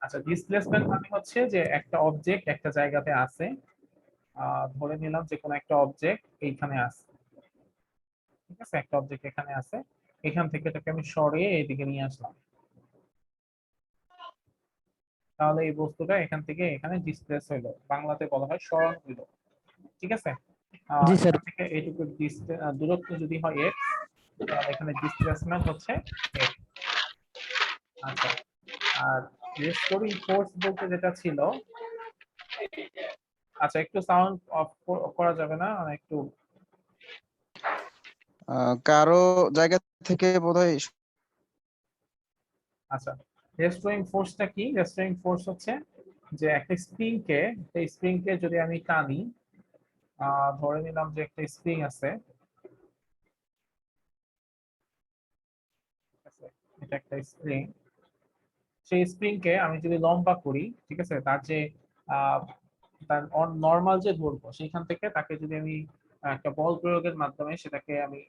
আচ্ছা, ডিসপ্লেসমেন্ট মানে হচ্ছে যে একটা অবজেক্ট একটা জায়গাতে আছে, ধরে নিলাম যে কোনো একটা অবজেক্ট এইখানে আছে, ঠিক আছে, একটা অবজেক্ট এখানে আছে, এখান থেকে এটাকে আমি সরিয়ে এইদিকে নিয়ে আসলাম, তাহলে এই বস্তুটা এখান থেকে এখানে ডিসপ্লেস হইলো, বাংলাতে বলা হয় সরণ হইলো, ঠিক আছে। জি স্যার। এখান থেকে এইটুকু দূরত্ব যদি হয় x, তাহলে এখানে ডিসপ্লেসমেন্ট হচ্ছে x। আচ্ছা, আর রেস্টোরিং ফোর্স বলতে যেটা ছিল, আচ্ছা একটু সাউন্ড অফ করা যাবে না, মানে একটু কারো জায়গা থেকে বোধহয় আচ্ছা, রেস্টোরিং ফোর্সটা কি? রেস্টোরিং ফোর্স হচ্ছে যে একটা স্প্রিং কে যদি আমি টানি, ধরে নিলাম যে একটা স্প্রিং আছে, ঠিক আছে, এটা একটা স্প্রিং, সেই স্প্রিং কে আমি যদি লম্বা করি, ঠিক আছে, তার যে আহ, তার নর্মাল যে দৈর্ঘ্য সেইখান থেকে তাকে যদি আমি একটা বল প্রয়োগের মাধ্যমে সেটাকে আমি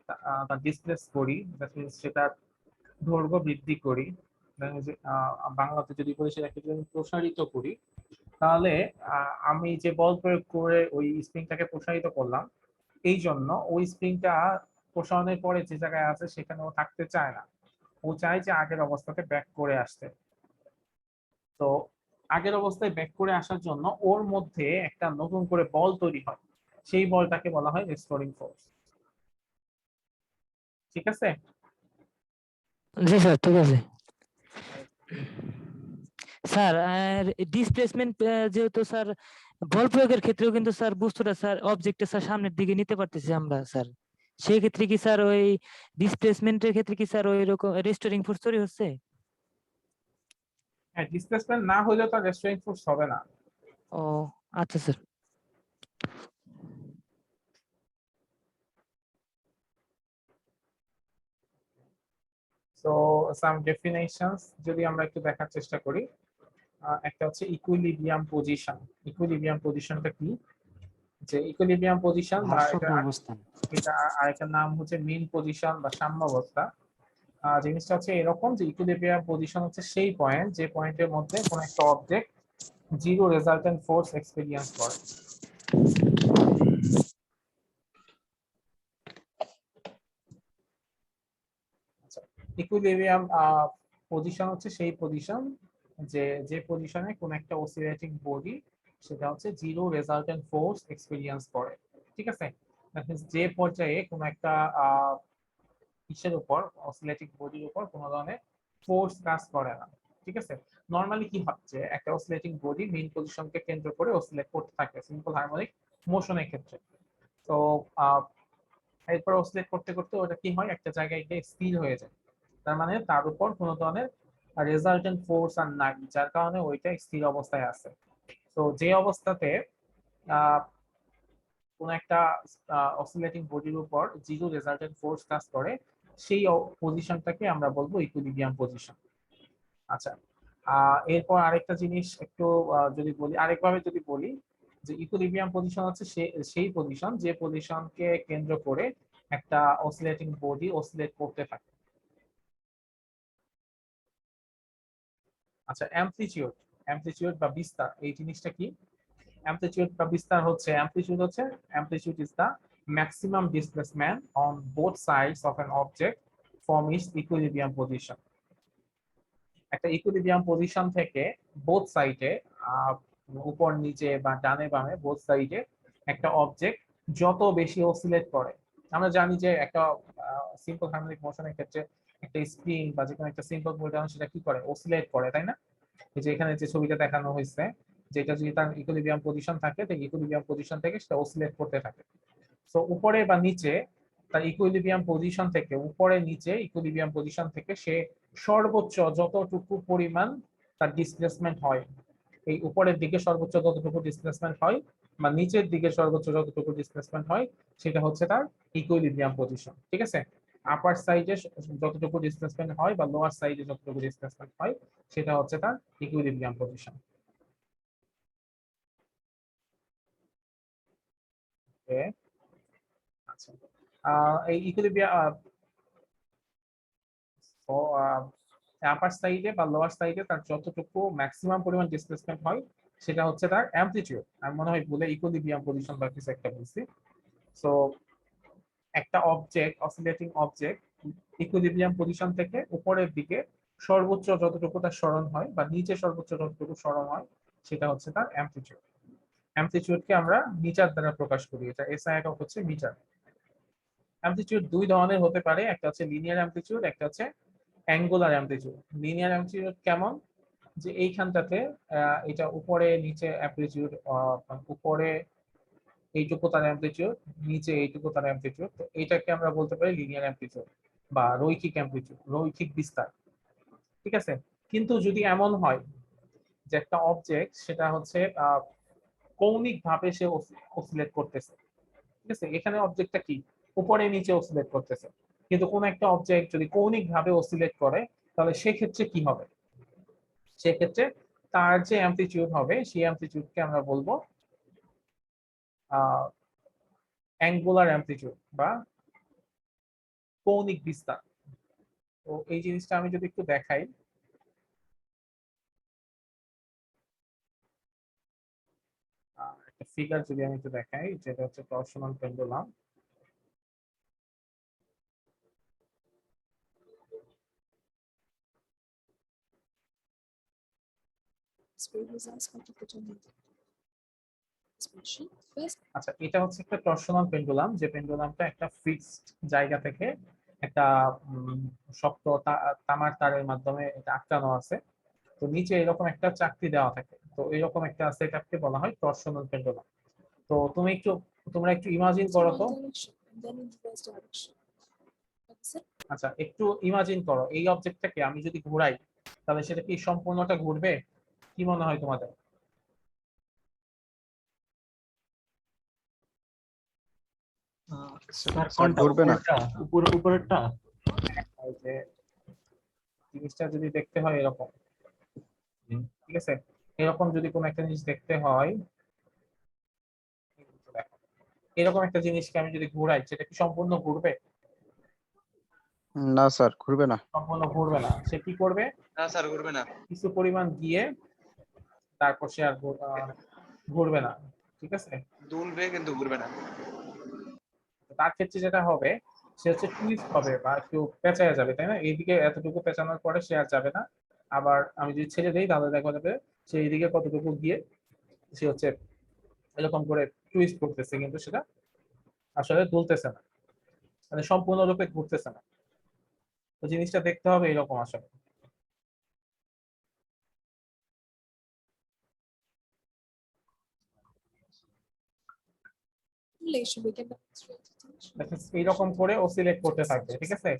তার ডিসপ্লেস করি, সেটার দৈর্ঘ্য বৃদ্ধি করি, বাংলাতে যদি বলি সেটাকে যদি আমি প্রসারিত করি, তাহলে আমি যে বল প্রয়োগ করে ওই স্প্রিংটাকে প্রসারিত করলাম, এই জন্য ওই স্প্রিংটা প্রসারণের পরে যে জায়গায় আছে সেখানে ও থাকতে চায় না, ও চায় যে আগের অবস্থাতে ব্যাক করে আসতে। তো আগের অবস্থায় ব্যাক করে আসার জন্য ওর মধ্যে একটা নতুন করে বল তৈরি হয়, সেই বলটাকে বলা হয় রেস্টোরিং ফোর্স, ঠিক আছে। জি স্যার, ঠিক আছে স্যার। আর ডিসপ্লেসমেন্ট যেহেতু স্যার বল প্রয়োগের ক্ষেত্রেও কিন্তু স্যার বস্তুটা স্যার অবজেক্টটা স্যার সামনের দিকে নিতে পারতেছি আমরা স্যার, সেই ক্ষেত্রে কি স্যার ওই ডিসপ্লেসমেন্টের ক্ষেত্রে কি স্যার ওই রকম রেস্টোরিং ফোর্স তৈরি হচ্ছে? হ্যাঁ, ডিসপ্লেসমেন্ট না হলে তো রেস্টোরিং ফোর্স হবে না। ও আচ্ছা স্যার। সো সাম ডেফিনেশনস যদি আমরা একটু দেখার চেষ্টা করি, একটা হচ্ছে ইকুইলিব্রিয়াম পজিশন। ইকুইলিব্রিয়াম পজিশনটা কি? যে ইকুইলিব্রিয়াম পজিশন বা ভারসাম্য অবস্থান। এটা আরেকটা নাম হচ্ছে মিন পজিশন বা সাম্যাবস্থা। জিনিসটা হচ্ছে এরকম যে ইকুইলিব্রিয়াম পজিশন হচ্ছে সেই পয়েন্ট যে পয়েন্টের মধ্যে কোন একটা object zero resultant force experience করে। আচ্ছা, ইকুইলিব্রিয়াম পজিশন হচ্ছে সেই পজিশন যে যে পজিশনে কোন একটা অসিলেটিং বডি সেটা হচ্ছে জিরো রেজাল্টেন্ট ফোর্স এক্সপেরিয়েন্স করে, ঠিক আছে। যে পর্যায়ে কোন একটা ইসের উপর, অসিলেটিং বডির উপর কোনো ধরনের ফোর্স কাজ করে না, ঠিক আছে। নরমালি কি হচ্ছে, একটা অসিলেটিং বডি মেইন পজিশনকে কেন্দ্র করে অসিলেট করতে থাকে সিম্পল হারমোনিক মোশনের ক্ষেত্রে। তো এরপর অসিলেট করতে করতে ওটা কি হয়, একটা জায়গায় গিয়ে স্থির হয়ে যায়, তার মানে তার উপর কোনো ধরনের রেজাল্টেন্ট ফোর্স আর নাই, যার কারণে ওইটা স্থির অবস্থায় আছে। তো যে অবস্থাতে আহ কোন একটা অসিলেটিং বডির উপর জিরো রেজাল্টেন্ট ফোর্স কাজ করে, সেই পজিশনটাকে আমরা বলবো ইকুইলিব্রিয়াম পজিশন। আচ্ছা, এরপর আরেকটা জিনিস একটু যদি বলি, আরেকভাবে যদি বলি যে ইকুইলিব্রিয়াম পজিশন হচ্ছে সেই পজিশন যে পজিশনকে কেন্দ্র করে একটা অসিলেটিং বডি অসিলেট করতে থাকে। আচ্ছা, অ্যামপ্লিটিউড, অ্যামপ্লিটিউড বা বিস্তার এই জিনিসটা কি? অ্যামপ্লিটিউড বা বিস্তার হচ্ছে, amplitude is the maximum displacement on both sides of an object from its equilibrium position. একটা ইকুইলিব্রিয়াম পজিশন থেকে বোথ সাইডে, উপর নিচে বা ডানে বামে বোথ সাইডে একটা অবজেক্ট যত বেশি অসিলেট করে, আমরা জানি যে একটা সিম্পল হারমোনিক মোশনের ক্ষেত্রে একটা স্প্রিং বা যে কোনো একটা সিম্পল মোশন সেটা কি করে, অসিলেট করে, তাই না? এই যে এখানে যে ছবিটা দেখানো হয়েছে, যেটা যদি তার ইকুইলিব্রিয়াম পজিশন থাকে, তো ইকুইলিব্রিয়াম পজিশন থেকে সেটা অসিলেট করতে থাকে। তো উপরে বা নিচে তার ইকুইলিব্রিয়াম পজিশন থেকে, উপরে নিচে ইকুইলিব্রিয়াম পজিশন থেকে সে সর্বোচ্চ যতটুকু পরিমাণ তার ডিসপ্লেসমেন্ট হয়, এই উপরের দিকে সর্বোচ্চ যতটুকু ডিসপ্লেসমেন্ট হয় বা নিচের দিকে সর্বোচ্চ যতটুকু ডিসপ্লেসমেন্ট হয়, সেটা হচ্ছে তার ইকুইলিব্রিয়াম পজিশন, ঠিক আছে। আপার সাইডে যতটুকু ডিসপ্লেসমেন্ট হয় বা লোয়ার সাইডে যতটুকু ডিসপ্লেসমেন্ট হয়, সেটা হচ্ছে তার ইকুইলিব্রিয়াম পজিশন। আচ্ছা, এই ইকুইলিব্রিয়াম আপার সাইডে বা লোয়ার সাইডে তার যতটুকু ম্যাক্সিমাম পরিমাণ ডিসপ্লেসমেন্ট হয় সেটা হচ্ছে তার অ্যামপ্লিটিউড। আমি মনে হয় ভুলে ইকুইলিব্রিয়াম পজিশন বা কিছু একটা বলছি। সো একটা object, oscillating object equilibrium position থেকে উপরের দিকে সর্বোচ্চ যতটুকু তার সরণ হয় বা নিচে সর্বোচ্চ যতটুকু সরণ হয় সেটা হচ্ছে তার অ্যামপ্লিটিউড। অ্যামপ্লিটিউডকে আমরা মিটার দ্বারা প্রকাশ করি, এটা এসআই একক হচ্ছে মিটার। অ্যামপ্লিটিউড দুই ধরনের হতে পারে, একটা হচ্ছে লিনিয়ার অ্যামপ্লিটিউড, একটা হচ্ছে অ্যাঙ্গুলার অ্যামপ্লিটিউড। লিনিয়ার অ্যামপ্লিটিউড কেমন, যে এইখানটাতে এটা উপরে নিচে অ্যামপ্লিটিউড, উপরে এইটুকু তার অ্যামপ্লিটিউড, নিচে এইটুকু তার অ্যামপ্লিটিউড, তো এইটাকে আমরা বলতে পারি লিনিয়ার অ্যামপ্লিটিউড বা রৈখিক অ্যামপ্লিটিউড, রৈখিক বিস্তার। ঠিক আছে, কিন্তু যদি এমন হয় যে একটা অবজেক্ট সেটা হচ্ছে কৌণিক ভাবে সে অসিলেট করতেছে, ঠিক আছে, এখানে অবজেক্টটা কি উপরে নিচে অসিলেট করতেছে, কিন্তু কোন একটা অবজেক্ট যদি কৌণিক ভাবে অসিলেট করে তাহলে সেক্ষেত্রে কি হবে, সেক্ষেত্রে তার যে অ্যামপ্লিটিউড হবে সেই অ্যামপ্লিটিউডকে আমরা বলবো অ্যাঙ্গুলার অ্যামপ্লিটিউড বা কৌণিক বিস্তার। তো এই জিনিসটা আমি যদি একটু দেখাই, একটা ফিগার যদি আমি একটু দেখাই, যেটা হচ্ছে টরশনাল পেন্ডুলাম। আচ্ছা, এটা হচ্ছে একটা টরশনাল পেন্ডুলাম, যে পেন্ডুলামটা একটা ফিক্সড জায়গা থেকে একটা শক্ত তামার তারের মাধ্যমে এটা আটকানো আছে। তো নিচে এরকম একটা চাকতি দেওয়া থাকে, তো এরকম একটা সেটআপকে বলা হয় টরশনাল পেন্ডুলাম। তো তোমরা একটু ইমাজিন করো তো। আচ্ছা, একটু ইমাজিন করো এই অবজেক্টটাকে আমি যদি ঘুরাই তাহলে সেটা কি সম্পূর্ণটা ঘুরবে, কি মনে হয় তোমাদের? স্যার স্যার কোনটা ঘুরবে না। উপরেরটা? উপরেরটা? এই যে জিনিসটা যদি দেখতে হয় এরকম, ঠিক আছে, এরকম যদি কোনো একটা জিনিস দেখতে হয়, দেখো, এরকম একটা জিনিসকে আমি যদি ঘুরাই সেটা কি সম্পূর্ণ ঘুরবে? না স্যার ঘুরবে না। সম্পূর্ণ ঘুরবে না। সে কি করবে, না স্যার করবে না। কিছু পরিমাণ গিয়ে তারপর সে আর ঘুরবে না, ঠিক আছে। দুলবে কিন্তু ঘুরবে না। তার ক্ষেত্রে যেটা হবে সে হচ্ছে টুইস্ট হবে বা একটু পেঁচায় যাবে, তাই না, এইদিকে এতটুকু পেঁচানোর পরে সে আর যাবে না। আবার আমি যদি ছেড়ে দিই তাহলে দেখা যাবে সে এইদিকে কতটুকু গিয়ে সে হচ্ছে এরকম করে টুইস্ট করতেছে, কিন্তু সেটা আসলে দুলতেছে না, মানে সম্পূর্ণরূপে ঘুরতেছে না। তো জিনিসটা দেখতে হবে এরকম আসলে। দেখেন, এইরকম করে অসিলেট করতে থাকবে, ঠিক আছে।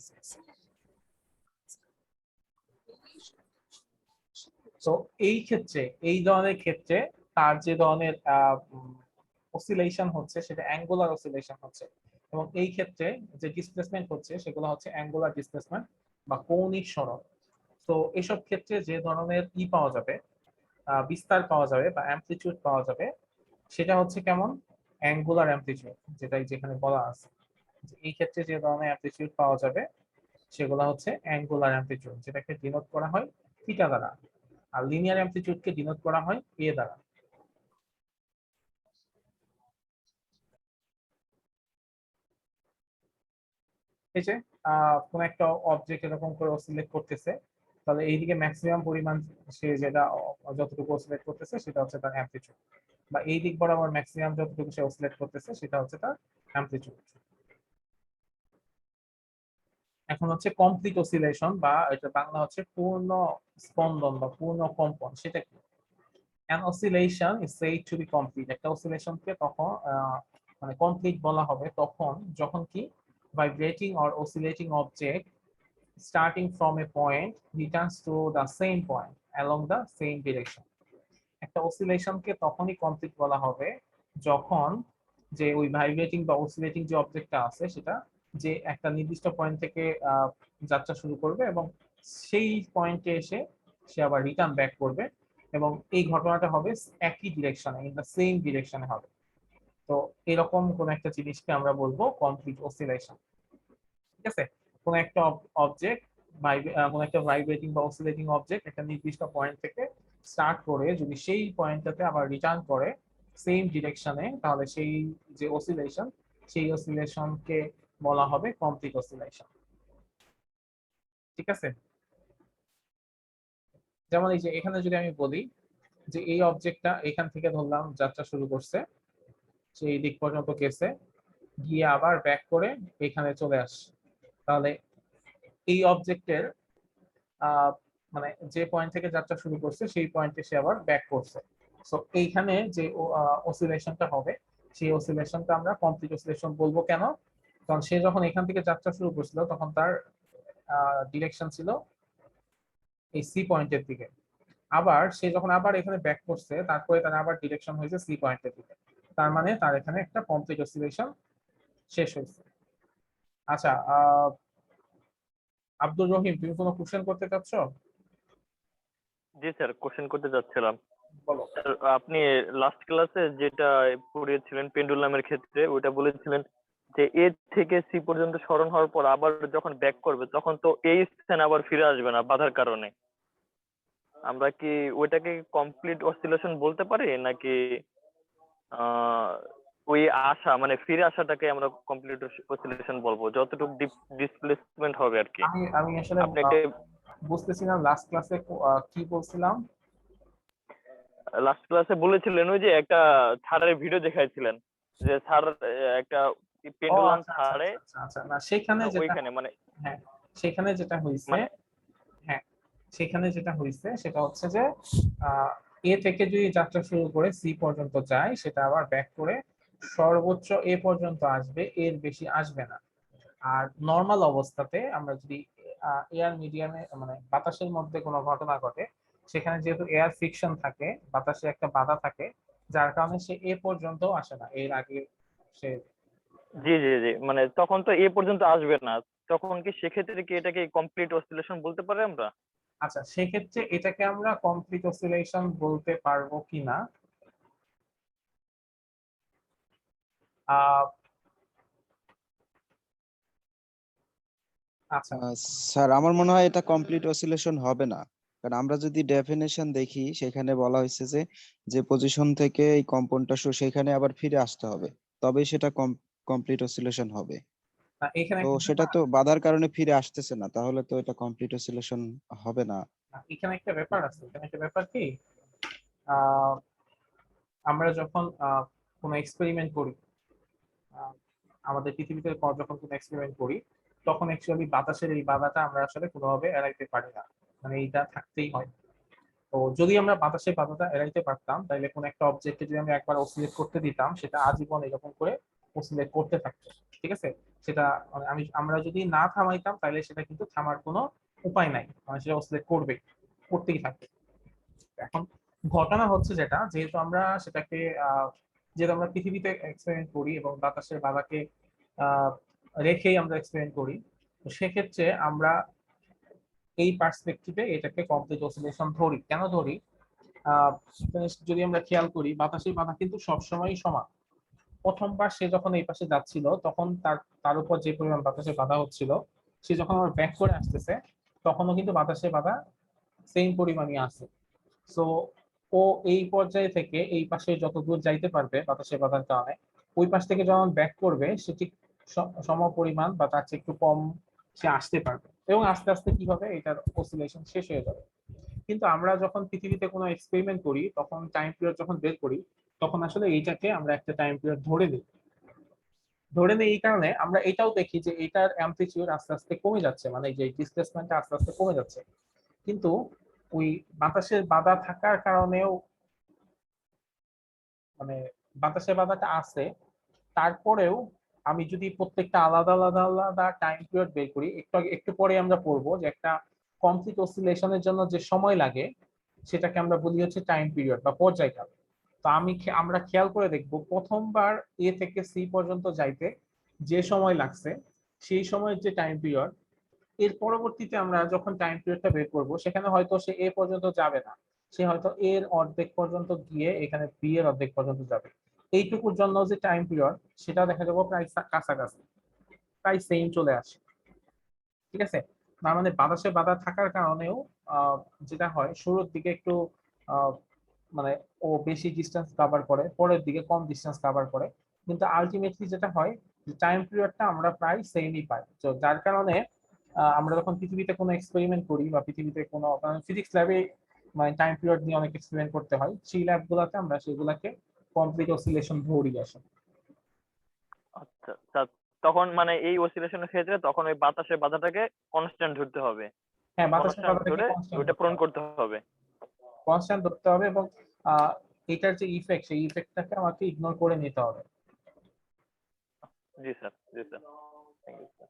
তো এই ক্ষেত্রে, এই ধরনের ক্ষেত্রে তার যে ধরনের অসিলেশন হচ্ছে সেটা অ্যাঙ্গুলার অসিলেশন হচ্ছে, এবং এই ক্ষেত্রে যে ডিসপ্লেসমেন্ট হচ্ছে সেগুলো হচ্ছে অ্যাঙ্গুলার ডিসপ্লেসমেন্ট বা কৌণিক সরণ। তো এসব ক্ষেত্রে যে ধরনের পাওয়া যাবে, বিস্তার পাওয়া যাবে বা অ্যামপ্লিটিউড পাওয়া যাবে, সেটা হচ্ছে কেমন, অ্যাঙ্গুলার অ্যামপ্লিটিউড, যেটাই যেখানে বলা আছে যে এই ক্ষেত্রে যে ধরনের অ্যামপ্লিটিউড পাওয়া যাবে সেগুলো হচ্ছে অ্যাঙ্গুলার অ্যামপ্লিটিউড, যেটাকে ডিনোট করা হয় থিটা দ্বারা। আর লিনিয়ার অ্যামপ্লিটিউডকে ডিনোট করা হয় এ দ্বারা। এই যে কোন একটা অবজেক্ট এরকম করে অসিলেট করতেছে, তাহলে এইদিকে ম্যাক্সিমাম পরিমাণ সে যেটা যতটুকু অসিলেট করতেছে সেটা হচ্ছে তার অ্যামপ্লিটিউড, বা এই দিক বরাবর ম্যাক্সিমাম যতটুকু সে অসিলেট করতেছে সেটা হচ্ছে তার অ্যামপ্লিটিউড। এখন হচ্ছে কমপ্লিট অসিলেশন, বা এটা বাংলা হচ্ছে পূর্ণ স্পন্দন বা পূর্ণ কম্পন, সেটা কি? An oscillation is said to be complete. একটা অসিলেশনকে তখন মানে কমপ্লিট বলা হবে তখন যখন কি vibrating or oscillating object starting from a point returns to the same point along the same direction. একটা অসিলেশনকে তখনই কমপ্লিট বলা হবে যখন যে ওই ভাইব্রেটিং বা অসিলেটিং যে অবজেক্টটা আছে সেটা যে একটা নির্দিষ্ট পয়েন্ট থেকে যাত্রা শুরু করবে এবং সেই পয়েন্টে এসে সে আবার রিটার্ন ব্যাক করবে, এবং এই ঘটনাটা হবে একই ডিরেকশনে, ইন দ্য সেম ডিরেকশনে হবে। তো এরকম কোন একটা জিনিসকে আমরা বলবো কমপ্লিট অসিলেশন, ঠিক আছে। কোন একটা অবজেক্ট কোনো একটা ভাইব্রেটিং বা অসিলেটিং অবজেক্ট একটা নির্দিষ্ট পয়েন্ট থেকে স্টার্ট করে যদি সেই পয়েন্টটাতে আবার রিটার্ন করে সেম ডিরেকশনে, তাহলে সেই যে অসিলেশন, সেই অসিলেশনকে বলা হবে কমপ্লিট অসিলেশন। ঠিক আছে? যেমন এই যে এখানে যদি আমি বলি যে এই অবজেক্টটা এখান থেকে ধরলাম যাত্রা শুরু করছে, সেই দিক পর্যন্ত গেছে, গিয়ে আবার ব্যাক করে এখানে চলে আসছে, তাহলে এই অবজেক্টের মানে যে পয়েন্ট থেকে যাত্রা শুরু করছে সেই পয়েন্টে সে আবার ব্যাক করছে। সো এইখানে যে অসিলেশনটা হবে সেই অসিলেশনটা আমরা কমপ্লিট অসিলেশন বলবো। কেন? কারণ সে যখন এখান থেকে যাত্রা শুরু করছিল তখন তার ডিরেকশন ছিল এই সি পয়েন্টের দিকে, আবার সে যখন আবার এখানে ব্যাক করছে তারপরে তার আবার ডিরেকশন হয়েছে সি পয়েন্টের দিকে, তার মানে তার এখানে একটা কমপ্লিট অসিলেশন শেষ হয়েছে। আচ্ছা, আব্দুর রহিম, তুমি কোনো কোশ্চেন করতে চাচ্ছ? জি স্যার, কোশ্চেন করতে যাচ্ছিলাম। বলো। স্যার, আপনি লাস্ট ক্লাসে যেটা পড়িয়েছিলেন পেন্ডুলামের ক্ষেত্রে, ওটা বলেছিলেন যে এ থেকে সি পর্যন্ত সরণ হওয়ার পর আবার যখন ব্যাক করবে তখন তো এই স্থানে আবার ফিরে আসবে না বাধার কারণে। আমরা কি ওইটাকে কমপ্লিট অসিলেশন বলতে পারি, নাকি ওই আসা মানে ফিরে আসাটাকে আমরা কমপ্লিট অসিলেশন বলবো, যতটুকু ডিসপ্লেসমেন্ট হবে আর কি? আমি আমি আসলে আপনি একটা বুঝতেছিলাম লাস্ট ক্লাসে কি বলছিলাম। লাস্ট ক্লাসে বলেছিলেন ওই যে একটা ছাড়ের ভিডিও দেখাইছিলেন, যে ছাড় একটা ও পেন্ডুলাম আচ্ছা আচ্ছা ছাড়ে আচ্ছা আচ্ছা, না সেখানে যেটা, ওইখানে মানে হ্যাঁ সেখানে যেটা হয়েছে, মানে হ্যাঁ সেখানে যেটা হয়েছে সেটা হচ্ছে যে এ থেকে যদি যাত্রা শুরু করে সি পর্যন্ত যায় সেটা আবার ব্যাক করে সর্বোচ্চ এ পর্যন্ত আসবে, এর বেশি আসবে না। আর নর্মাল অবস্থাতে আমরা যদি এয়ার মিডিয়ামে মানে বাতাসের মধ্যে কোনো ঘটনা ঘটে, সেখানে যেহেতু এয়ার ফ্রিকশন থাকে, বাতাসে একটা বাধা থাকে, যার কারণে সে এ পর্যন্ত আসে না, এর আগে সে। জি জি জি, মানে তখন তো এ পর্যন্ত আসবে না, তখন কি সেক্ষেত্রে কি এটাকে কমপ্লিট অসিলেশন বলতে পারি আমরা? আচ্ছা, সেক্ষেত্রে এটাকে আমরা কমপ্লিট অসিলেশন বলতে পারবো কিনা, আহ আচ্ছা স্যার আমার মনে হয় এটা কমপ্লিট অসিলেশন হবে না, কারণ আমরা যদি ডেফিনেশন দেখি সেখানে বলা হয়েছে যে যে পজিশন থেকে এই কম্পনটা শুরু সেখানে আবার ফিরে আসতে হবে, তবে সেটা কমপ্লিট অসিলেশন হবে। এখানে তো একটা সেটা ব্যাপার, তো বাধার কারণে ফিরে আসতেছে না, তাহলে তো এটা কমপ্লিট অসিলেশন হবে না। এখানে একটা ব্যাপার আছে, এখানে একটা ব্যাপার কি, আহ আমরা যখন কোনো এক্সপেরিমেন্ট করি, আহ, আমাদের পৃথিবীতে যখন কোনো এক্সপেরিমেন্ট করি, তখন অ্যাকচুয়ালি বাতাসের এই বাধাটা আমরা আসলে কোনোভাবে এড়াইতে পারি না, মানে এইটা থাকতেই হয়। তো যদি আমরা বাতাসের বাধাটা এড়াইতে পারতাম তাহলে কোনো একটা অবজেক্টকে যদি আমরা একবার অসিলেট করতে দিতাম সেটা আজীবন এরকম করে অসিলেট করতে থাকতো। ঠিক আছে? সেটা মানে আমরা যদি না থামাইতাম তাহলে সেটা কিন্তু থামার কোনো উপায় নাই, মানে সেটা অসিলেট করবে, করতেই থাকবে। এখন ঘটনা হচ্ছে যেটা, যেহেতু আমরা সেটাকে যেহেতু আমরা পৃথিবীতে এক্সপেরিমেন্ট করি এবং বাতাসের বাধাকে আহ রেখেই আমরা এক্সপেরিমেন্ট করি, তো সেক্ষেত্রে আমরা এই পার্সপেক্টিভে এটাকে কমপ্লিট অসিলেশন ধরি। কেন ধরি? যদি আমরা খেয়াল করি বাতাসের বাধা কিন্তু সবসময় সমান। প্রথমবার সে যখন এই পাশে যাচ্ছিল তখন তার তার উপর যে পরিমাণ বাতাসের বাধা হচ্ছিল, সে যখন আবার ব্যাক করে আসতেছে তখনও কিন্তু বাতাসের বাধা সেম পরিমাণই আছে। সো ও এই পর্যায়ে থেকে এই পাশে যত দূর যাইতে পারবে বাতাসের বাধার কারণে, ওই পাশ থেকে যখন ব্যাক করবে সে ঠিক সম পরিমাণ বা তার চেয়ে একটু কম সে আসতে পারবে, এবং আস্তে আস্তে কি হবে, এটার অসিলেশন শেষ হয়ে যাবে। কিন্তু আমরা যখন পৃথিবীতে কোনো এক্সপেরিমেন্ট করি তখন টাইম পিরিয়ড যখন বের করি, তখন আসলে এইটাকে আমরা একটা টাইম পিরিয়ড ধরে নিই। ধরে নিই এই কারণে আমরা এটাও দেখি যে এটার অ্যামপ্লিটিউড আস্তে আস্তে কমে যাচ্ছে, মানে যে ডিসপ্লেসমেন্টটা আস্তে আস্তে কমে যাচ্ছে। কিন্তু ওই বাতাসের বাধা থাকার কারণেও, মানে বাতাসের বাধাটা আছে, তারপরেও আমি যদি প্রত্যেকটা আলাদা আলাদা আলাদা টাইম পিরিয়ড বের করি, একটু পরে আমরা পড়বো যে একটা কমপ্লিট অসিলেশনের জন্য যে সময় লাগে সেটাকে আমরা বলি হচ্ছে টাইম পিরিয়ড বা পর্যায়কাল। তো আমরা খেয়াল করে দেখবো প্রথমবার এ থেকে সি পর্যন্ত যাইতে যে সময় লাগছে সেই সময়ের যে টাইম পিরিয়ড, এর পরবর্তীতে আমরা যখন টাইম পিরিয়ডটা বের করবো সেখানে হয়তো সে এ পর্যন্ত যাবে না, সে হয়তো এর অর্ধেক পর্যন্ত গিয়ে এখানে বি এর অর্ধেক পর্যন্ত যাবে। এইটুকুর জন্য যে টাইম পিরিয়ড সেটা দেখা যাবো প্রায় কাছাকাছি, প্রায় সেম চলে আসে। ঠিক আছে? তার মানে বাতাসে বাধা থাকার কারণেও যেটা হয় শুরুর দিকে একটু আহ, মানে ও বেশি ডিস্টেন্স কভার করে, পরের দিকে কম ডিস্টেন্স কভার করে, কিন্তু আলটিমেটলি যেটা হয় টাইম পিরিয়ডটা আমরা প্রায় সেমই পাই। তো যার কারণে আমরা যখন পৃথিবীতে কোনো এক্সপেরিমেন্ট করি বা পৃথিবীতে কোনো ফিজিক্স ল্যাবে মানে টাইম পিরিয়ড নিয়ে অনেক এক্সপেরিমেন্ট করতে হয়, সেই ল্যাব গুলাতে আমরা সেগুলাকে কমপ্লিট অসিলেশন ধরি আসলে। আচ্ছা আচ্ছা, তখন মানে এই অসিলেশনের ক্ষেত্রে তখন ওই বাতাসের বাধাটাকে কনস্ট্যান্ট ধরতে হবে, হ্যাঁ, বাতাসের কনস্ট্যান্ট বাধাটাকে ধরে ওইটা পূরণ করতে হবে। কনস্ট্যান্ট ধরতে হবে এবং এটার যে ইফেক্ট সেই ইফেক্টটাকে আমাকে ইগনোর করে নিতে হবে। জি স্যার, জি sir, thank you sir.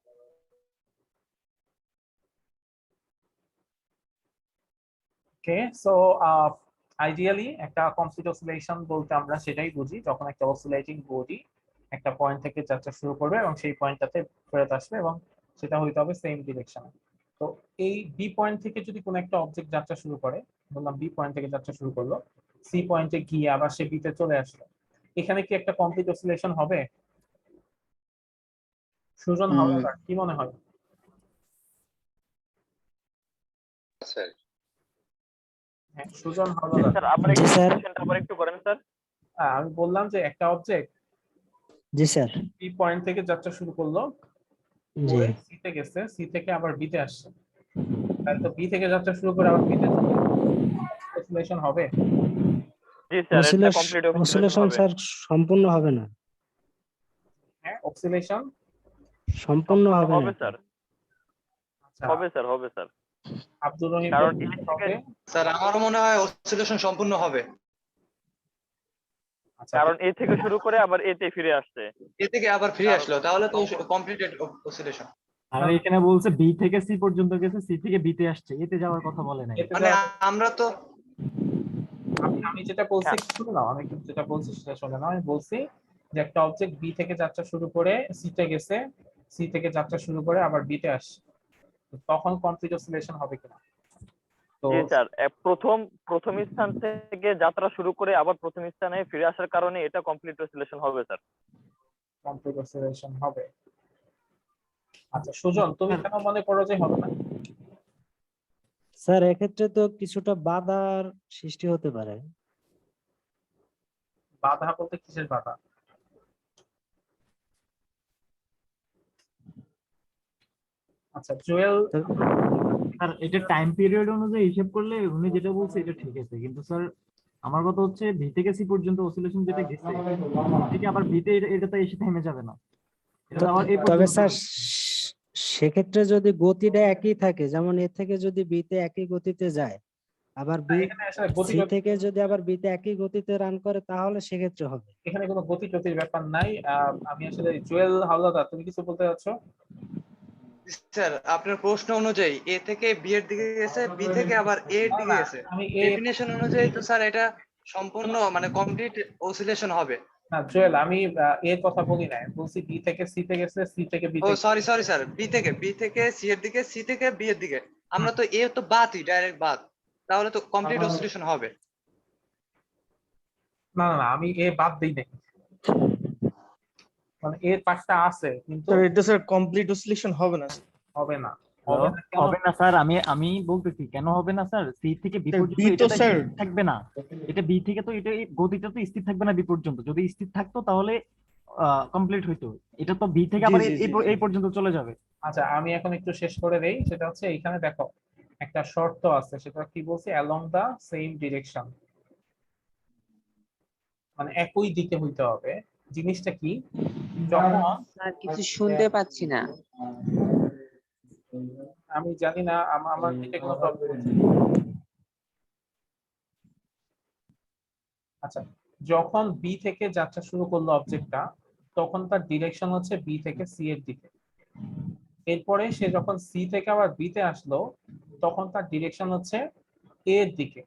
Okay, so ideally একটা কমপ্লিট অসিলেশন বলতে আমরা সেটাই বুঝি যখন একটা অসিলেটিং বডি একটা পয়েন্ট থেকে যাত্রা শুরু করবে এবং সেই পয়েন্টটাতে ফেরত আসবে এবং সেটা হইতে হবে সেম ডিরেকশনে। তো এই বি পয়েন্ট থেকে যদি কোনো একটা অবজেক্ট যাত্রা শুরু করে, বললাম বি পয়েন্ট থেকে যাত্রা শুরু করলো, সি পয়েন্টে গিয়ে আবার সে বিতে চলে আসলো, এখানে কি একটা কমপ্লিট অসিলেশন হবে? সুজন হাওলাদার কি মনে হয়? স্যার হ্যাঁ, সুজন হাওলাদার। স্যার আবার জি একটু স্যার। কোশ্চেনটা আবার একটু করেন স্যার। আমি বললাম যে একটা অবজেক্ট জি স্যার। বি পয়েন্ট থেকে যাত্রা শুরু করলো, জি সি তে গেছে, সি থেকে আবার বি তে আসছে, তাহলে তো বি থেকে যাত্রা শুরু করে আবার বি তে অসিলেশন হবে। জি স্যার, এটা কমপ্লিট অসিলেশন অসিলেশন হবে। স্যার সম্পূর্ণ হবে না, হ্যাঁ, অসিলেশন সম্পূর্ণ হবে হবে না। স্যার, আচ্ছা, হবে স্যার, হবে স্যার। আব্দুর রহিম কারণ বলছেন এ থেকে হবে। স্যার আমারও মনে হয় অসিলেশন সম্পূর্ণ হবে। আচ্ছা, কারণ এ থেকে শুরু করে আবার এ তে ফিরে আসছে। এ থেকে আবার ফিরে আসলো, তাহলে তো কমপ্লিটেড অসিলেশন। আর এখানে বলছে বি থেকে সি পর্যন্ত গেছে, সি থেকে বিতে আসছে, এতে যাওয়ার কথা বলে নাই। এতে মানে আমরা তো আমি যেটা বলছি হ্যাঁ। শুনে নাও, আমি কিন্তু যেটা বলছি সেটা শুনে নাও। আমি বলছি যে একটা অবজেক্ট বি থেকে যাত্রা শুরু করে সি তে গেছে, সি থেকে যাত্রা শুরু করে আবার বি তে আসছে, তো তখন কমপ্লিট অসিলেশন হবে কিনা? তো জি স্যার, প্রথম স্থান থেকে যাত্রা শুরু করে আবার প্রথম স্থানে ফিরে আসার কারণে এটা কমপ্লিট অসিলেশন হবে স্যার। কমপ্লিট অসিলেশন হবে। আচ্ছা সুজন, তুমি কেন মনে করো যে হবে না? স্যার এক্ষেত্রে তো কিছুটা বাধার সৃষ্টি হতে পারে। বাধা বলতে কিসের বাধা? আচ্ছা জুয়েল, স্যার এটা টাইম পিরিয়ড অনুযায়ী হিসেব করলে উনি যেটা বলছে এটা ঠিক আছে, কিন্তু স্যার আমার কথা হচ্ছে বি থেকে সি পর্যন্ত অসিলেশন যেটা গেছে থেকে আবার বিতে এটা তো এসে থেমে যাবে না, এটা তো আবার এই তবে পর্যন্ত স্যার যাবে। সেক্ষেত্রে যদি গতিটা একই থাকে, যেমন এ থেকে যদি বিতে একই গতিতে যায়, আবার বি এখানে আসলে গতি সি থেকে যদি আবার বিতে একই গতিতে রান করে, তাহলে সেক্ষেত্রে হবে। এখানে কোনো গতি টতির ব্যাপার নাই। আমি আসলে জুয়েল হাওলাদার, তুমি কিছু বলতে চাচ্ছ? স্যার আপনার প্রশ্ন অনুযায়ী এ থেকে বি এর দিকে গেছে, বি থেকে আবার এ এর দিকে না, গেছে, আমি ডেফিনেশন অনুযায়ী তো স্যার এটা সম্পূর্ণ মানে কমপ্লিট অসিলেশন হবে। না জুয়েল, আমি এর কথা বলি না, বলছি বি থেকে সি তে গেছে, সি থেকে বি ও তে। সরি সরি স্যার, বি থেকে সি এর দিকে, সি থেকে বি এর দিকে, আমরা তো এ তো বাদই, ডাইরেক্ট বাদ, তাহলে তো কমপ্লিট অসিলেশন হবে। না না না, আমি এ বাদ দিই নাই, মানে এর পাশটা আছে কিন্তু স্যার এটা স্যার কমপ্লিট অসিলেশন হবে না স্যার। হবে না। হবে না কেন? হবে না স্যার, আমি বলতেছি কেন হবে না স্যার। সি থেকে বি স্যার, পর্যন্ত B তো এটা স্যার স্থির থাকবে না, এটা বি থেকে তো এটা এই গতিটা তো স্থির থাকবে না বি পর্যন্ত। যদি স্থির থাকতো তাহলে কমপ্লিট হইতো, এটা তো বি থেকে জি, আবার জি, জি, জি। এই পর্যন্ত চলে যাবে। আচ্ছা আমি এখন একটু শেষ করে দেই, সেটা হচ্ছে এখানে দেখো একটা শর্ত আছে, সেটা কি বলছে, অ্যালং দা সেম ডিরেকশন, মানে একই দিকে হইতে হবে। জিনিসটা কি, যখন স্যার কিছু শুনতে পাচ্ছি না। আমি জানি না আমার দিকে কোনো প্রবলেম হচ্ছে। আচ্ছা, যখন বি থেকে যাত্রা শুরু করলো অবজেক্টটা, তখন তার ডিরেকশন হচ্ছে বি থেকে সি এর দিকে। এরপরে সে যখন সি থেকে আবার বি তে আসলো, তখন তার ডিরেকশন হচ্ছে এ এর দিকে,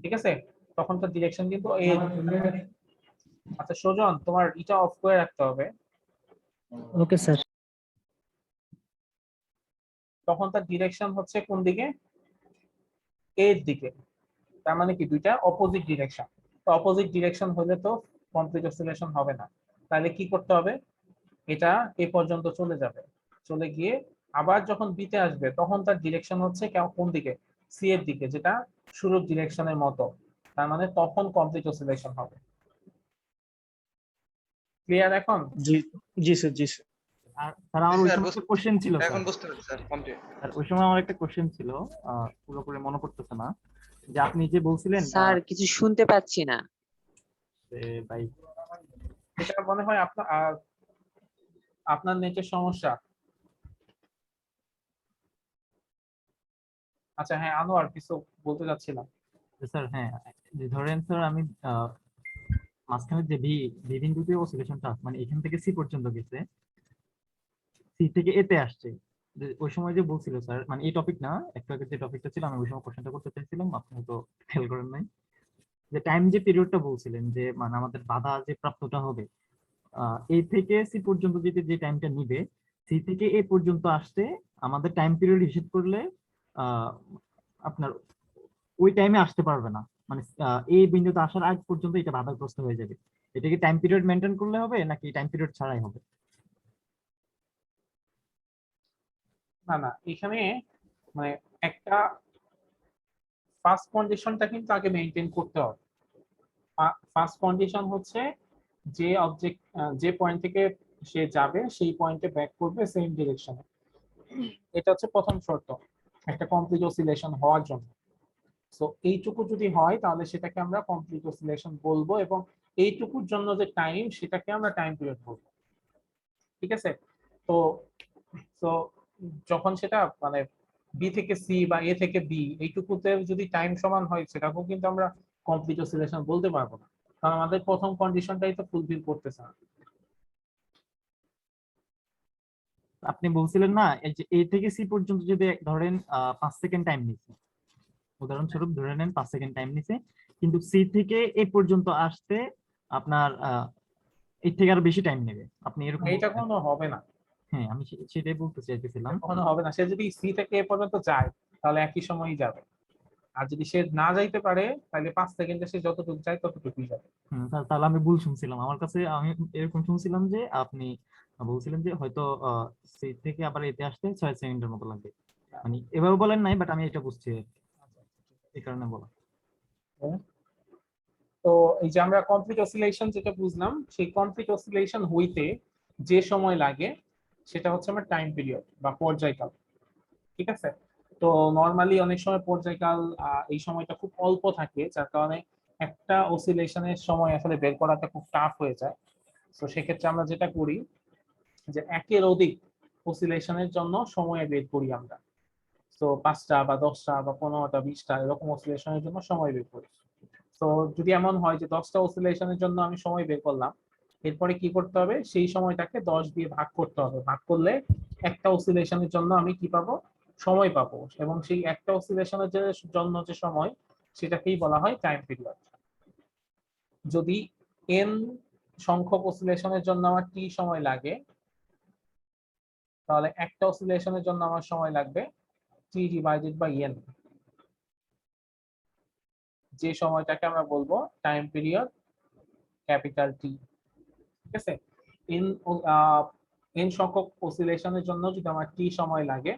ঠিক আছে? তখন তার ডিরেকশন কিন্তু এ এর দিকে। আচ্ছা সুজন, তোমার এটা অফ করে রাখতে হবে। Okay sir. তখন তার ডিরেকশন হচ্ছে কোন দিকে? এ এর দিকে। তার মানে কি দুইটা অপোজিট ডিরেকশন। তো অপোজিট ডিরেকশন হলে তো কমপ্লিট অসিলেশন হবে না। তাহলে কি করতে হবে? এটা এ পর্যন্ত চলে যাবে, চলে গিয়ে আবার যখন বি তে আসবে তখন তার ডিরেকশন হচ্ছে কোন দিকে, সি এর দিকে, যেটা শুরুর ডিরেকশনের মতো। তার মানে তখন কমপ্লিট অসিলেশন হবে। ক্লিয়ার এখন? জি জি স্যার, জি স্যার। আর স্যার আমার ওই স্যার, সময় একটা কোশ্চেন ছিল এখন স্যার। বুঝতে পারছি স্যার, কমপ্লিট। স্যার ওই সময় আমার একটা কোশ্চেন ছিল, পুরোপুরি মনে পড়তেছে না, যে আপনি যে বলছিলেন স্যার কিছু শুনতে পাচ্ছি না। ভাই এটা মনে হয় আপনার নেটের সমস্যা। আচ্ছা হ্যাঁ, আনোয়ার কিছু বলতে যাচ্ছিলাম। স্যার, হ্যাঁ, যে ধরেন স্যার আমি মাঝখানে যে ভি বিন্দুতে অসিলেশনটা মানে এখান থেকে সি পর্যন্ত গেছে, সি থেকে এতে আসছে, ওই সময় যে বলছিল স্যার, মানে এই টপিক না, একটু আগে যে টপিকটা ছিল আমি ওই সময় কোশ্চেনটা করতে চাইছিলাম, আপনি হয়তো খেয়াল করেন নাই, যে টাইম যে পিরিয়ডটা বলছিলেন যে মানে আমাদের বাধা যে প্রাপ্তটা হবে এ থেকে সি পর্যন্ত যে টাইমটা নিবে, সি থেকে এ পর্যন্ত আসতে আমাদের টাইম পিরিয়ড হিসেব করলে আহ, আপনার ওই টাইমে আসতে পারবে না, মানে এই বিন্দুতে আসার আগ পর্যন্ত এটা বাধাগ্রস্ত হয়ে যাবে। এটা কি টাইম পিরিয়ড মেনটেন করলে হবে নাকি টাইম পিরিয়ড ছাড়াই হবে? না না, এখানে মানে একটা ফার্স্ট কন্ডিশনটা কিন্তু আগে মেনটেন করতে হবে। ফার্স্ট কন্ডিশন হচ্ছে যে অবজেক্ট যে পয়েন্ট থেকে সে যাবে সেই পয়েন্টে ব্যাক করবে সেম ডিরেকশনে। এটা হচ্ছে প্রথম শর্ত একটা কমপ্লিট অসিলেশন হওয়ার জন্য। সো এইটুকু যদি হয় তাহলে সেটাকে আমরা কমপ্লিট অসিলেশন বলবো, এবং এইটুকুর জন্য যে টাইম সেটাকে আমরা টাইম পিরিয়ড বলবো। ঠিক আছে? তো তো যখন সেটা মানে বি থেকে সি বা এ থেকে বি এইটুকুতে যদি টাইম সমান হয় সেটাকেও কিন্তু আমরা কমপ্লিট অসিলেশন বলতে পারবো না, কারণ আমাদের প্রথম কন্ডিশনটাই তো ফুলফিল করতেছে না। আপনি বলছিলেন না এই যে এ থেকে সি পর্যন্ত যদি ধরেন 5 সেকেন্ড টাইম নিচ্ছে, উদাহরণস্বরূপ ধরে নেন 5 সেকেন্ড টাইম নিছে, কিন্তু সি থেকে এ পর্যন্ত আসতে আপনার এর থেকে আরো বেশি টাইম নেবে, আপনি এরকম এটা বলছেন। কোনো হবে না, হ্যাঁ, আমি সেটাই বলতে চাইতেছিলাম। কখনো হবে না। সে যদি সি থেকে এ পর্যন্ত যায় তাহলে একই সময়ই যাবে, আর যদি সে না যাইতে পারে তাহলে 5 সেকেন্ডে সে যতটুকু যায় ততটুকুই যাবে। তাহলে আমি ভুল শুনছিলাম, আমার কাছে আমি এরকম শুনছিলাম যে আপনি বলছিলেন যে হয়তো সি থেকে আবার এতে আসতে 6 সেকেন্ডের মতো লাগবে, মানে এভাবে বলেন নাই, বাট আমি এটা বুঝছি আর কি, এই কারণে বলা। তো এই যে আমরা কমপ্লিট অসিলেশন যেটা বুঝলাম, সেই কমপ্লিট অসিলেশন হইতে যে সময় লাগে সেটা হচ্ছে আমার টাইম পিরিয়ড বা পর্যায়কাল। ঠিক আছে? তো নরমালি অনেক সময় পর্যায়কাল এই সময়টা খুব অল্প থাকে, যার কারণে একটা অসিলেশনের সময় আসলে বের করাটা খুব টাফ হয়ে যায়। তো সেক্ষেত্রে আমরা যেটা করি যে একের অধিক অসিলেশনের জন্য সময় বের করি আমরা। তো 5টা বা 10টা বা 15টা 20টা এরকম অসিলেশনের জন্য সময় বের করি। তো যদি এমন হয় যে 10টা অসিলেশনের জন্য আমি সময় বের করলাম, এরপরে কি করতে হবে, সেই সময়টাকে 10 দিয়ে ভাগ করতে হবে। ভাগ করলে একটা অসিলেশনের জন্য আমি কি পাবো, সময় পাবো, এবং সেই একটা অসিলেশনের জন্য যে সময় সেটাকেই বলা হয় টাইম পিরিয়ড। যদি n সংখ্যক অসিলেশনের জন্য আমার টি সময় লাগে, তাহলে একটা অসিলেশনের জন্য আমার সময় লাগবে টি ডিভাইডেড বাই n, যে সময়টাকে আমরা বলবো টাইম পিরিয়ড ক্যাপিটাল টি। ঠিক আছে? এন এন সংখ্যক অসিলেশনের জন্য যদি আমার টি সময় লাগে,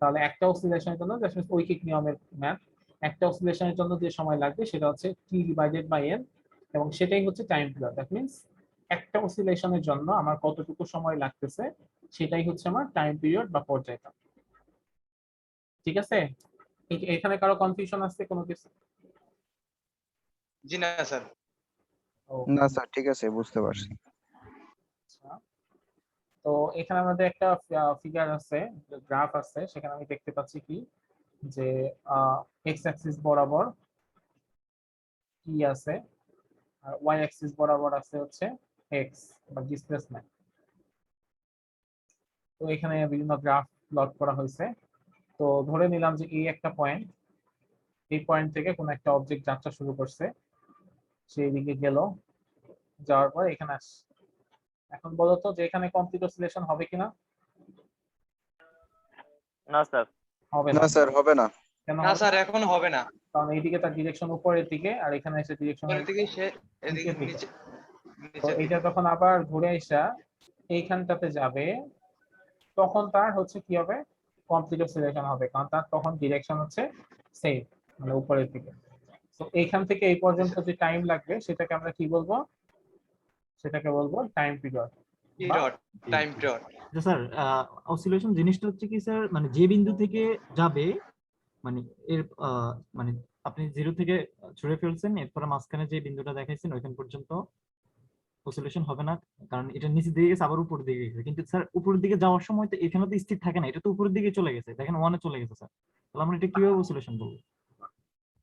তাহলে একটা অসিলেশনের জন্য ঐকিক নিয়মের ম্যাথ, একটা অসিলেশনের জন্য যে সময় লাগবে সেটা হচ্ছে টি ডিভাইডেড বাই এন, এবং সেটাই হচ্ছে টাইম পিরিয়ড। দ্যাট মিন্স একটা অসিলেশনের জন্য আমার কতটুকু সময় লাগতেছে সেটাই হচ্ছে আমার টাইম পিরিয়ড বা পর্যায়কাল। ঠিক আছে? এখানে কারো কনফিউশন আছে কোনো কিছু? জি না স্যার। না স্যার, ঠিক আছে, বুঝতে পারছি। তো এখানে আমাদের একটা ফিগার আছে, গ্রাফ আছে, সেখানে আমি দেখতে পাচ্ছি কি যে এক্স অ্যাক্সিস বরাবর কি আছে আর ওয়াই অ্যাক্সিস বরাবর আছে হচ্ছে এক্স বা ডিসপ্লেসমেন্ট। তো এখানে বিভিন্ন গ্রাফ প্লট করা হয়েছে। তো ধরে নিলাম যে এই একটা পয়েন্ট, এই পয়েন্ট থেকে কোন একটা অবজেক্ট যাত্রা শুরু করছে, সেই দিকে গেল, যাওয়ার পর এখানে আস। এখন বলতো যে এখানে কমপ্লিট অসিলেশন হবে কিনা? না স্যার। হবে না না। স্যার, হবে না। কেন না হবে স্যার, না? এখন হবে না। কারণ এইদিকে তার ডিরেকশন উপরের দিকে আর এখানে এসে ডিরেকশন উপরের দিকে সে এদিকে নিচের দিকে। নিচে তো নিচের এটা দিকে। যখন আবার ঘুরে আসা এইখানটাতে যাবে, তখন তার হচ্ছে কি হবে, কমপ্লিট অসিলেশন হবে, কারণ তার তখন ডিরেকশন হচ্ছে সেম, মানে উপরের দিকে। তো এইখান থেকে এই পর্যন্ত যে টাইম লাগবে সেটাকে আমরা কি বলবো, সেটাকে বলবো time period. Period, time period. Sir oscillation জিনিসটা হচ্ছে কি স্যার, মানে যে বিন্দু থেকে যাবে, মানে এর মানে আপনি 0 থেকে ছুড়ে ফেলছেন, এরপরে মাঝখানে যে বিন্দুটা দেখাইছেন ওইখান পর্যন্ত অসিলেশন হবে না, কারণ এটা নিচের দিকে গেছে আবার উপরের দিকে গেছে। কিন্তু স্যার উপরের দিকে যাওয়ার সময় তো এখানে তো স্থির থাকে না, এটা তো উপরের দিকে চলে গেছে, দেখেন 1 এ চলে গেছে স্যার। তাহলে আমরা এটা কিভাবে অসিলেশন বলবো?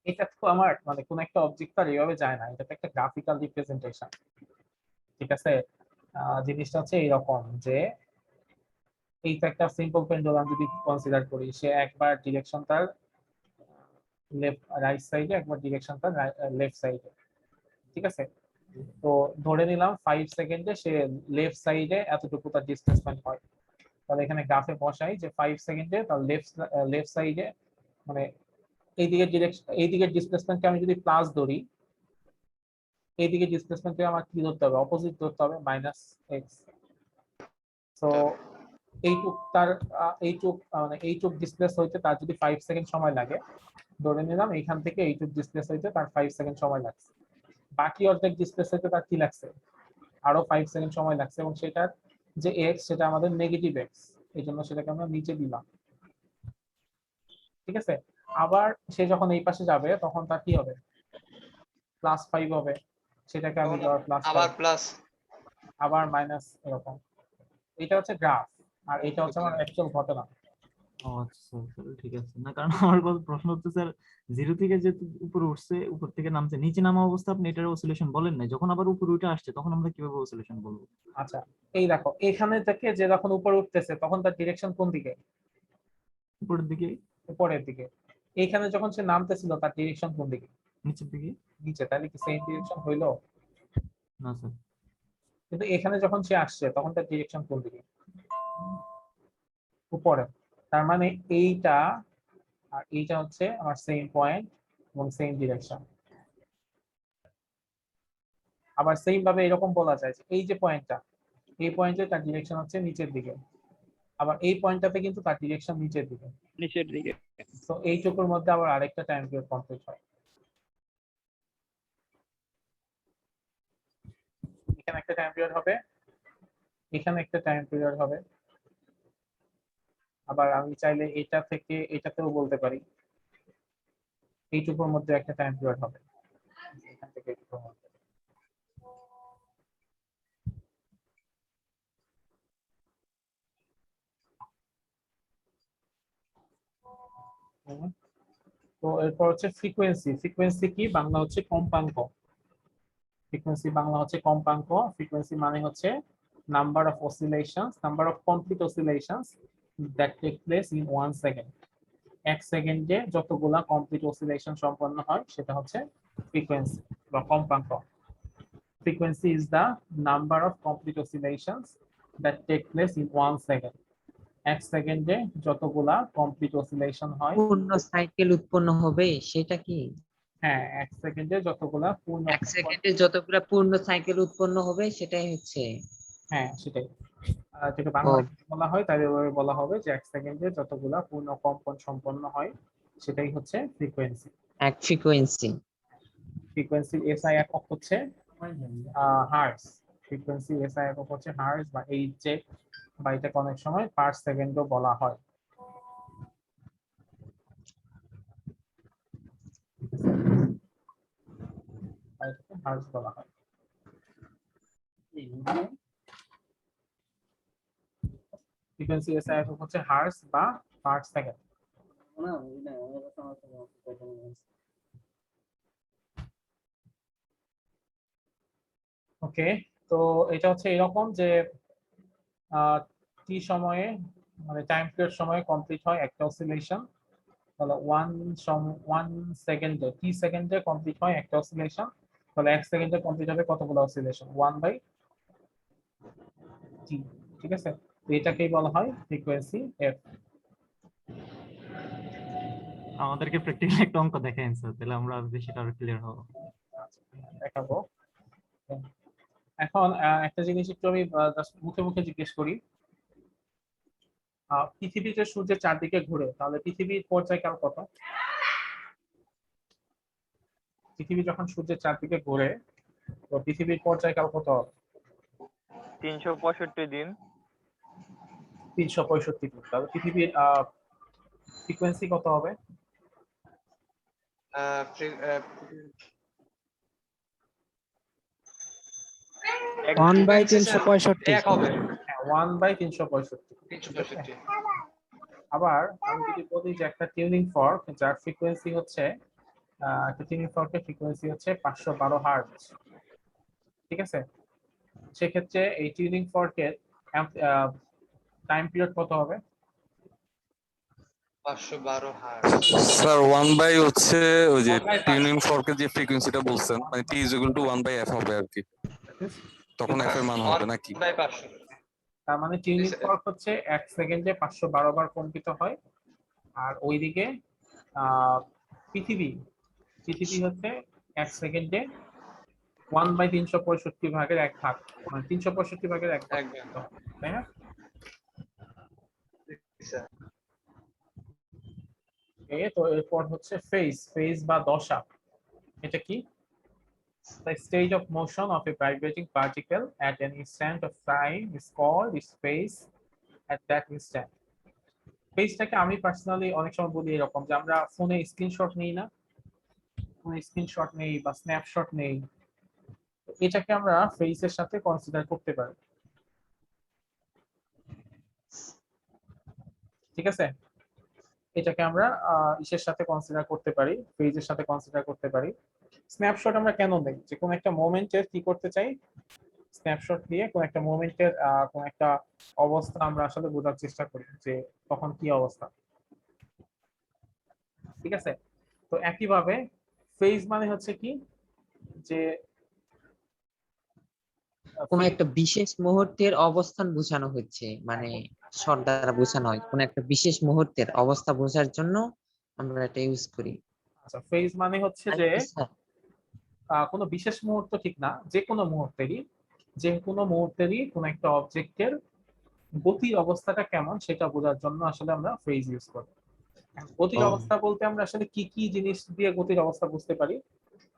এটা তো আমার মানে কোন একটা অবজেক্ট আর এইভাবে যায় না, এটা তো একটা গ্রাফিক্যাল রিপ্রেজেন্টেশন, ঠিক আছে। জিনিসটা হচ্ছে এইরকম যে এইটা একটা সিম্পল পেন্ডুলাম যদি কনসিডার করি, সে একবার ডিরেকশন তার লেফট রাইট সাইডে, একবার ডিরেকশন তার লেফট সাইডে, ঠিক আছে। তো ধরে নিলাম 5 সেকেন্ডে সে লেফট সাইডে এতটুকু তার ডিসপ্লেসমেন্ট হয়, তাহলে এখানে গ্রাফে বসাই যে 5 সেকেন্ডে তার লেফট সাইডে, মানে এইদিকে ডিরেকশন, এইদিকে ডিসপ্লেসমেন্টকে আমি যদি প্লাস ধরি, এইদিকে ডিসপ্লেসমেন্টকে আমার কি ধরতে হবে, অপোজিট ধরতে হবে, -x। তো এইটুক তার এইটুক ডিসপ্লেস হইতে তার যদি 5 সেকেন্ড সময় লাগে, ধরে নিলাম এইখান থেকে এইটুক ডিসপ্লেস হইতে তার 5 সেকেন্ড সময় লাগছে, বাকি অর্ধেক ডিসপ্লেস হইতে তার কি লাগছে, আরো 5 সেকেন্ড সময় লাগছে, এবং সেটার যে এক্স সেটা আমাদের নেগেটিভ এক্স, এই জন্য সেটাকে আমরা নিচে দিলাম, ঠিক আছে। আবার সে যখন এই পাশে যাবে তখন তার কি হবে, +5 হবে, সেটাকে আমি ধর আবার +5, প্লাস, আবার মাইনাস, এরকম। এটা হচ্ছে গ্রাফ, আর এটা হচ্ছে আমার অ্যাকচুয়াল ঘটনা। ও আচ্ছা স্যার, ঠিক আছে। না কারণ আমার কথা প্রশ্ন হচ্ছে স্যার, 0 থেকে যে উপরে উঠছে, উপর থেকে নামছে, নিচে নামা অবস্থা আপনি এটার অসিলেশন বলেন না, যখন আবার উপরে উঠে আসছে তখন আমরা কিভাবে অসিলেশন বলবো? আচ্ছা, এই দেখো এখানে থেকে যে যখন উপরে উঠতেছে তখন তার ডিরেকশন কোন দিকে, উপরের দিকে, উপরের দিকে। এইখানে যখন সে নামতেছিল তার ডিরেকশন কোন দিকে, নিচের দিকে। নিচে, তাহলে কি সেম ডিরেকশন হইলো? না স্যার। কিন্তু এখানে যখন সে আসছে তখন তার ডিরেকশন কোন দিকে, উপরে। তার মানে এইটা আর এইটা হচ্ছে আমার সেম পয়েন্ট এবং সেম ডিরেকশন। আবার সেম ভাবে এরকম বলা যায় যে এই যে পয়েন্টটা, এই পয়েন্টে তার ডিরেকশন হচ্ছে নিচের দিকে, আবার এই পয়েন্টটাতে কিন্তু তার ডিরেকশন নিচের দিকে। নিচের দিকে। তো এইটুকুর মধ্যে আবার আরেকটা টাইম পিরিয়ড কমপ্লিট হয়। এখানে একটা টাইম পিরিয়ড হবে, এখানে একটা টাইম পিরিয়ড হবে, আবার আমি চাইলে এটা থেকে এটাতেও বলতে পারি, এইটুকুর মধ্যে একটা টাইম পিরিয়ড হবে, এখান থেকে এইটুকুর মধ্যে। তো এরপর হচ্ছে ফ্রিকোয়েন্সি। ফ্রিকোয়েন্সি কি বাংলা হচ্ছে কম্পাঙ্ক। ফ্রিকোয়েন্সি বাংলা হচ্ছে কম্পাঙ্ক। ফ্রিকোয়েন্সি মানে হচ্ছে number of oscillations, number of complete oscillations that take place in 1 second. 1 সেকেন্ডে যতগুলা কমপ্লিট অসিলেশন সম্পন্ন হয় সেটা হচ্ছে ফ্রিকোয়েন্সি বা কম্পাঙ্ক। Frequency is the number of complete oscillations that take place in 1 second. 1 সেকেন্ডে যতগুলা কমপ্লিট অসিলেশন হয়, পূর্ণ সাইকেল উৎপন্ন হবে সেটা কি? হ্যাঁ 1 সেকেন্ডে যতগুলা পূর্ণ, 1 সেকেন্ডে যতগুলা পূর্ণ সাইকেল উৎপন্ন হবে সেটাই হচ্ছে। হ্যাঁ সেটাই। যেটা ও বাংলায় বলা হয় তাই এভাবে বলা হবে যে 1 সেকেন্ডে যতগুলা পূর্ণ কম্পন সম্পন্ন হয় সেটাই হচ্ছে ফ্রিকোয়েন্সি। এক ফ্রিকোয়েন্সি। ফ্রিকোয়েন্সির এসআই একক হচ্ছে হার্টজ। ফ্রিকোয়েন্সি এসআই একক হচ্ছে হার্টজ বা এইচজেড, বা এটাকে অনেক সময় পার সেকেন্ডও বলা হয়। এটাকে হার্টজ বলা হয়। ফ্রিকোয়েন্সি এসআই একক হচ্ছে হার্টজ বা পার সেকেন্ড। ওকে, তো এটা হচ্ছে এরকম যে টি সময়ে, মানে টাইম পিরিয়ড সময়ে কমপ্লিট হয় একটা অসিলেশন, তাহলে 1 সেকেন্ডে, টি সেকেন্ডে কমপ্লিট হয় একটা অসিলেশন, তাহলে 1 সেকেন্ডে কমপ্লিট হবে কতগুলো অসিলেশন, 1/t, ঠিক আছে। তো এটাকেই বলা হয় ফ্রিকোয়েন্সি এফ। আমাদেরকে প্র্যাকটিক্যাল একটা অঙ্ক দেখাইন স্যার, তাহলে আমরা বেশিটা আরো ক্লিয়ার হবো। দেখাবো। এখন একটা জিনিস একটু আমি জাস্ট মুখে মুখে জিজ্ঞেস করি, পৃথিবী যে সূর্যের চারদিকে ঘুরে, তাহলে পৃথিবীর পর্যায়কাল কত? পৃথিবী যখন সূর্যের চারদিকে ঘুরে, তো পৃথিবীর পর্যায়কাল কত হবে? 365 দিন। 365 দিন। তাহলে পৃথিবীর ফ্রিকোয়েন্সি কত হবে? এক 1/365 এক হবে 1/365। 365। আবার আমি যদি বলি যে একটা টিউনিং ফর্ক যার ফ্রিকোয়েন্সি হচ্ছে একটা টিউনিং ফর্কের ফ্রিকোয়েন্সি হচ্ছে 512 হার্টজ, ঠিক আছে? সেক্ষেত্রে এই টিউনিং ফর্কের টাইম পিরিয়ড কত হবে? 512 হার্জ। স্যার 1 বাই হচ্ছে ওই যে 1/5 টিউনিং ফর্কের যে ফ্রিকোয়েন্সিটা বলছেন, মানে t = 1/f হবে আর কি, তখন f এর মান হবে নাকি? 1/500। তার মানে টিউনিং Yes, sir. ফর্ক হচ্ছে 1 সেকেন্ডে 512 বার কম্পিত হয়। আর ওইদিকে পৃথিবী হচ্ছে 1 সেকেন্ডে 1/365 ভাগের 1 ভাগ, মানে 365 ভাগের 1 ভাগ, একদম। তাই না? স্যার তো এরপর হচ্ছে ফেজ বা দশা। এটা কি? The state of motion of a vibrating particle at an instant of time is called its phase at that instant. ফেজটাকে আমি পার্সোনালি অনেক সময় বলি এরকম যে আমরা ফোনে স্ক্রিনশট নেই না, ফোনে স্ক্রিনশট নেই বা স্ন্যাপশট নেই, এটাকে আমরা ফেজের সাথে কনসিডার করতে পারি, ঠিক আছে? এটাকে আমরা ইসের সাথে কনসিডার করতে পারি, ফেজের সাথে কনসিডার করতে পারি। স্ন্যাপশট আমরা কেন দেই? যে কোন একটা মোমেন্টের কি করতে চাই, স্ন্যাপশট দিয়ে কোন একটা মোমেন্টের কোন একটা অবস্থা আমরা আসলে বোঝার চেষ্টা করি যে তখন কি অবস্থা, ঠিক আছে? তো একইভাবে ফেজ মানে হচ্ছে কি, যে কোন একটা বিশেষ মুহূর্তের অবস্থান বোঝানো হচ্ছে, মানে শর্ট দ্বারা বোঝানো হয় কোন একটা বিশেষ মুহূর্তের অবস্থা বোঝার জন্য আমরা এটা ইউজ করি। আচ্ছা, ফেজ মানে হচ্ছে আর যে কি স্যার? কোনো বিশেষ মুহূর্ত ঠিক না, যে কোনো মুহূর্তেরই কোন একটা অবজেক্টের গতির অবস্থাটা কেমন সেটা বোঝার জন্য আসলে আমরা ফেজ ইউজ করি। গতির ও। অবস্থা বলতে আমরা আসলে কি কি জিনিস দিয়ে গতির অবস্থা বুঝতে পারি?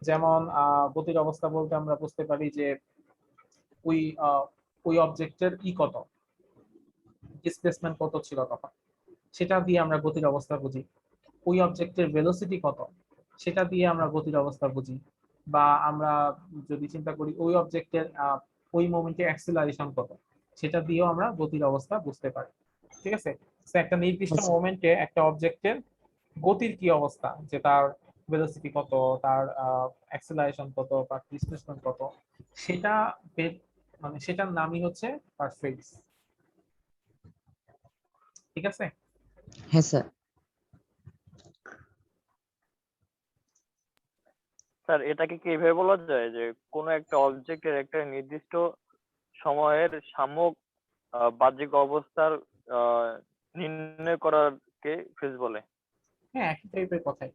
যেমন গতির অবস্থা বলতে আমরা বুঝতে পারি যে ওই ওই অবজেক্টের কত, ডিসপ্লেসমেন্ট কত ছিল তখন, সেটা দিয়ে আমরা গতির অবস্থা বুঝি। ওই অবজেক্টের ভেলোসিটি কত, সেটা দিয়ে আমরা গতির অবস্থা বুঝি। বা আমরা যদি চিন্তা করি ওই অবজেক্টের ওই মোমেন্টে অ্যাক্সিলারেশন কত, সেটা দিয়েও আমরা গতির অবস্থা বুঝতে পারি, ঠিক আছে? তো একটা নির্দিষ্ট আচ্ছা। মোমেন্টে একটা অবজেক্টের গতির কি অবস্থা, যে তার ভেলোসিটি কত, তার অ্যাক্সিলারেশন কত বা ডিসপ্লেসমেন্ট কত, সেটা মানে সেটার নামই হচ্ছে তার ফেজ, ঠিক আছে? হ্যাঁ স্যার। স্যার এটাকে কি এইভাবে বলা যায় যে কোন একটা অবজেক্টের একটা নির্দিষ্ট সময়ের সাম্যক বাহ্যিক অবস্থার নির্ণয় করাকে ফেজ বলে? হ্যাঁ, একই টাইপের কথাই।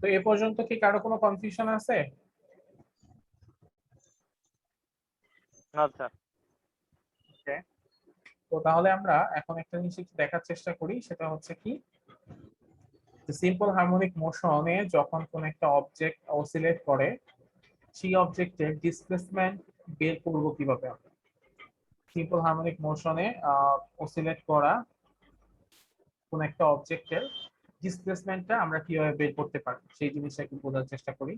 তো এ পর্যন্ত কি কারো কোনো কনফিউশন আছে? আচ্ছা। Okay. তো তাহলে আমরা এখন একটা জিনিস একটু দেখার চেষ্টা করি, সেটা হচ্ছে কি, সিম্পল হারমোনিক মোশনে যখন কোন একটা অবজেক্ট অসিলেট করে, সেই অবজেক্টের ডিসপ্লেসমেন্ট বের করব কিভাবে আমরা? সিম্পল হারমোনিক মোশনে অসিলেট করা কোন একটা অবজেক্টের ডিসপ্লেসমেন্টটা আমরা কিভাবে বের করতে পারি সেই জিনিসটা একটু বোঝার চেষ্টা করি।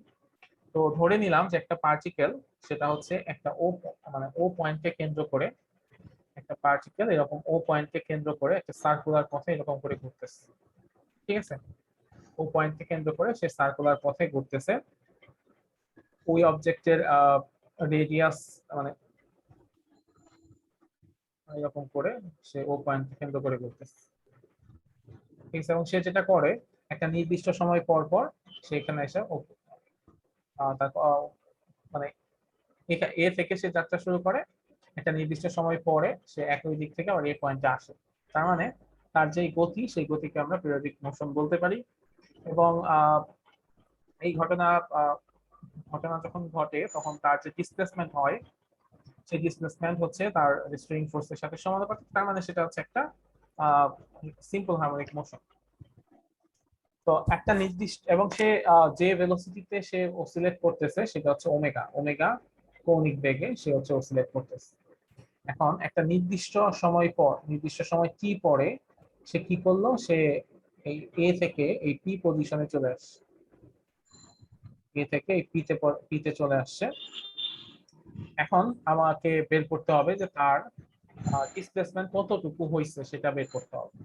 তো ধরে নিলাম যে একটা পার্টিকেল, সেটা হচ্ছে একটা ও পয়েন্টকে কেন্দ্র করে, একটা পার্টিকেল এরকম ও পয়েন্টকে কেন্দ্র করে একটা সার্কুলার পথে এরকম করে ঘুরতেছে, ঠিক আছে? ও পয়েন্টকে কেন্দ্র করে সে সার্কুলার পথে ঘুরতেছে। ওই অবজেক্টের রেডিয়াস মানে এরকম করে সে ও পয়েন্টকে কেন্দ্র করে ঘুরতেছে, ঠিক আছে? এবং সে যেটা করে, একটা নির্দিষ্ট সময় পর পর সে এখানে এসে মানে এ থেকে সে যাত্রা শুরু করে, একটা নির্দিষ্ট সময় পরে সে একই দিক থেকে আবার এই পয়েন্টে আসে। তার মানে তার যে গতি, সেই গতিকে আমরা পিরিয়ডিক মোশন বলতে পারি। এবং এই ঘটনা যখন ঘটে তখন তার যে ডিসপ্লেসমেন্ট হয়, সেই ডিসপ্লেসমেন্ট হচ্ছে তার রেস্ট্রেইনিং ফোর্সের সাথে সমানুপাতিক, তার মানে সেটা হচ্ছে একটা সিম্পল হারমোনিক মোশন। তো একটা নির্দিষ্ট, এবং সে যে ভেলোসিটিতে সে অসিলেট করতেছে সেটা হচ্ছে ওমেগা, ওমেগা কৌণিক বেগে সে হচ্ছে অসিলেট করতেছে। এখন একটা নির্দিষ্ট সময় পর, নির্দিষ্ট সময় টি পরে সে কি করলো, সে এই এ থেকে এই পি পজিশনে চলে আসছে, এ থেকে এই পিতে চলে আসছে। এখন আমাকে বের করতে হবে যে তার ডিসপ্লেসমেন্ট কতটুকু হয়েছে সেটা বের করতে হবে।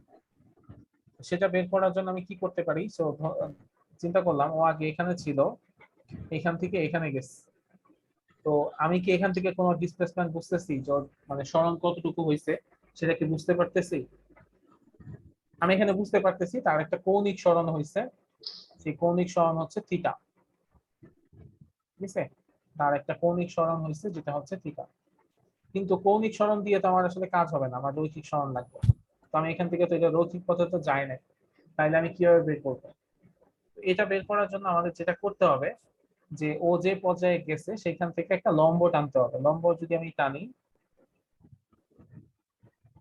সেটা বের করার জন্য আমি কি করতে পারি, সো চিন্তা করলাম ও আগে এখানে ছিল, এখান থেকে এখানে গেছে, তো আমি কি এখান থেকে কোনো ডিসপ্লেসমেন্ট বুঝতেছি, মানে সরণ কতটুকু হয়েছে সেটা কি বুঝতে পারতেছি? আমি এখানে বুঝতে পারতেছি তার একটা কৌণিক সরণ হয়েছে, সেই কৌণিক সরণ হচ্ছে থিটা, ঠিক আছে? তার একটা কৌণিক সরণ হয়েছে যেটা হচ্ছে থিটা। কিন্তু কৌণিক সরণ দিয়ে তো আমার আসলে কাজ হবে না, আমার রৈখিক সরণ লাগবে। তো আমি এখান থেকে তো এটা রৈখিক পথে তো যায় না, তাইলে আমি কিভাবে বের করবো? এটা বের করার জন্য আমাদের যেটা করতে হবে, যে ও যে পর্যায়ে গেছে সেখান থেকে একটা লম্ব টানতে হবে। লম্ব যদি আমি টানি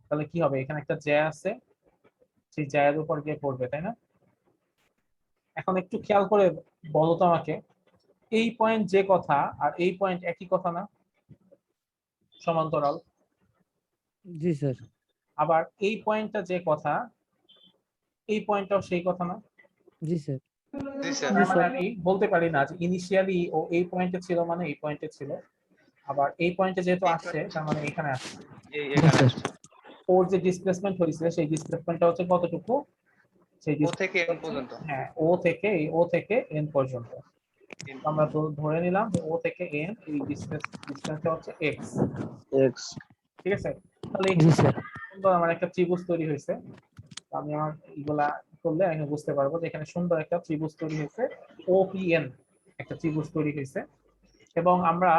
তাহলে কি হবে, এখানে একটা জ্যা আছে, সেই জ্যায়ের উপর গিয়ে পড়বে, তাই না? এখন একটু খেয়াল করে বলো তো আমাকে, এই পয়েন্ট যে কথা আর এই পয়েন্ট একই কথা না? সমান্তরাল। জি স্যার। আবার এই পয়েন্টটা যে কথা, এই পয়েন্টটাও সেই কথা না? জি স্যার। জি স্যার। তার মানে আমি বলতে পারি না যে ইনিশিয়ালি ও এই পয়েন্টে ছিল মানে এই পয়েন্টে ছিল, আবার এই পয়েন্টে যেহেতু আসছে তার মানে এখানে আসছে। এখানে আসছে। ওর যে ডিসপ্লেসমেন্ট হয়েছে সেই ডিসপ্লেসমেন্টটা হচ্ছে কতটুকু, সেই ও থেকে এন পর্যন্ত। হ্যাঁ, ও থেকে এন পর্যন্ত। আমরা তো ধরে নিলাম যে ও থেকে এন এই ডিসটেন্সটা হচ্ছে এক্স, ঠিক আছে? তাহলে জি স্যার। সুন্দর আমার একটা ত্রিভুজ তৈরি হয়েছে। আমি আমার এগুলা করলে আমি বুঝতে পারবো যে এখানে সুন্দর একটা ত্রিভুজ তৈরি হয়েছে, ওপিএন একটা ত্রিভুজ তৈরি হয়েছে। এবং আমরা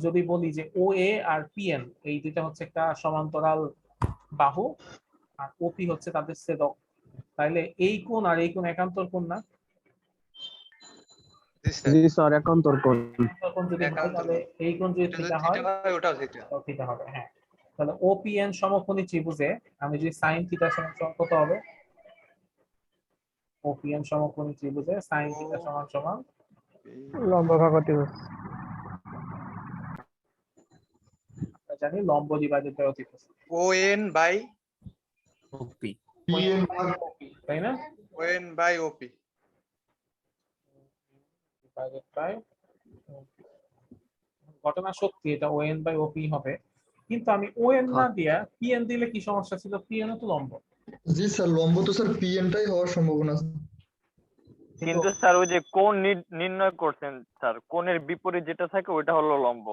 যদি বলি যে ও এ আর পিএন এই দুইটা হচ্ছে একটা সমান্তরাল বাহু, আর ওপি হচ্ছে তাদের ছেদক, তাইলে এই কোণ আর এই কোণ একান্তর কোণ না? জি স্যার, একান্তর কোণ। কোণ যদি হয় তাহলে এই কোণ যদি থিটা হয় ওটাও থিটা। থিটা হবে। হ্যাঁ, তাহলে ওপিএন সমকোণী ত্রিভুজে আমি যদি সাইন থিটা সমান সমান কত হবে? ওপিএন সমকোণী ত্রিভুজে সাইন থিটা সমান সমান লম্ব ভাগ অতিভুজ। আমরা জানি লম্ব ডিভাইডেড বাই অতিভুজ, ও এন বাই ওপি। তাই না? O N by OP. Divided by, ঘটনা সত্যি এটা ওএন বাই ওপি হবে, কিন্তু আমি ওএন না দিয়া পিএন দিলে কি সমস্যা ছিল? পিএন তো লম্ব। জি স্যার, লম্ব তো স্যার পিএনটাই হওয়ার সম্ভাবনা আছে। কিন্তু স্যার ওই যে কোণ নির্ণয় করছেন স্যার, কোণের বিপরীত যেটা থাকে ওটা হলো লম্ব,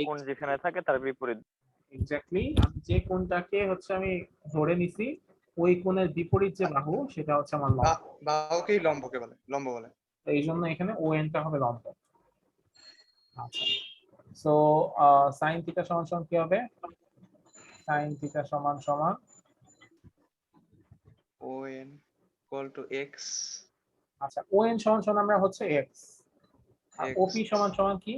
কোণ যেখানে থাকে তার বিপরীত। এক্স্যাক্টলি, আমি যে কোণটাকে হচ্ছে আমি ধরে নিছি ওই কোণের বিপরীত যে বাহু সেটা হচ্ছে আমার লম্ব, বাহুকেই লম্বকে বলে, লম্ব বলে। এই জন্য এখানে ওএন টা হবে লম্ব। আচ্ছা, সো সাইন থিটা সমান সমান কি হবে? সাইন থিটা সমান সমান O N equal to X. আচ্ছা, ওএন সমান সমান আমরা হচ্ছে এক্স, আর ওপি সমান সমান কি?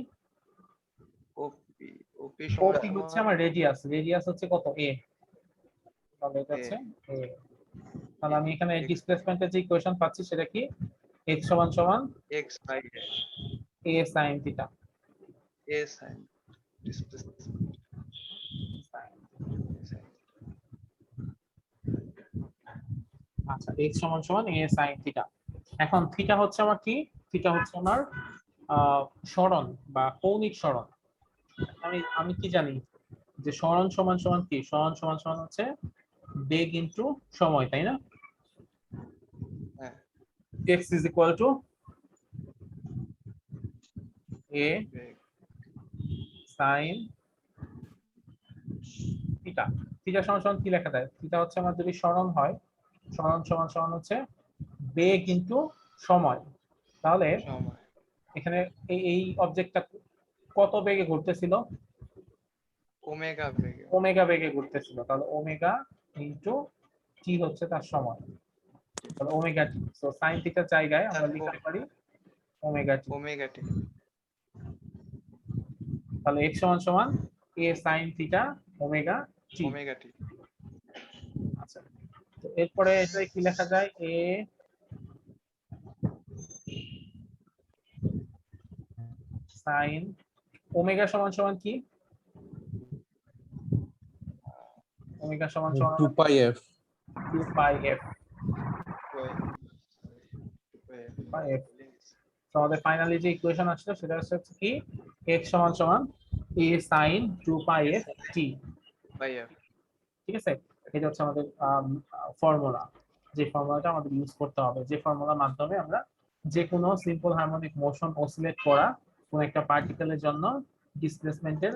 ওপি ওপি ওপি হচ্ছে আমার রেডিয়াস, রেডিয়াস হচ্ছে কত? এ, তাহলে এটা হচ্ছে এ। তাহলে আমি এখানে ডিসপ্লেসমেন্টের যে ইকুয়েশন পাচ্ছি সেটা কি? x সমান সমান x বাই a sin theta. a sin displacement. আচ্ছা, x সমান সমান a sin থিটা। এখন থিটা হচ্ছে আমার কি? থিটা হচ্ছে আমার সরণ বা কৌণিক সরণ। আমি কি জানি যে সরণ সমান সমান কি? সরণ সমান সমান হচ্ছে বেগ ইনটু সময়, তাই না? হ্যাঁ, x is equal to a sin theta. Theta সমান সমান কি লেখা যায়? থিটা হচ্ছে আমার যদি সরণ হয়, সরণ সমান সমান হচ্ছে বেগ ইনটু সময়। তাহলে এখানে এই অবজেক্টটা কত বেগে ঘুরতেছিল? ওমেগা বেগে। ওমেগা বেগে ঘুরতেছিল, তাহলে ওমেগা ইনটু টি হচ্ছে তার সময়, তাহলে ওমেগা টি। সো sin থিটার জায়গায় আমরা লিখতে পারি ওমেগা টি। ওমেগা টি। তাহলে x সমান সমান a sin theta omega t. Omega t. আচ্ছা, তো এরপরে এটা কি লেখা যায়? a sin ওমেগা সমান সমান কি? ওমেগা সমান সমান 2 পাই f 2 পাই f। পাই f। তো আমাদের ফাইনালি যে ইকুয়েশন আসছে সেটা হচ্ছে কি x সমান সমান a sin 2 pi f t। Pi F. ঠিক আছে, এটা হচ্ছে আমাদের ফর্মুলা, যে ফর্মুলাটা আমাদের ইউজ করতে হবে, যে ফর্মুলার মাধ্যমে আমরা যে কোনো সিম্পল হারমোনিক মোশন অসিলেট করা কোন একটা পার্টিকেলের জন্য ডিসপ্লেসমেন্টের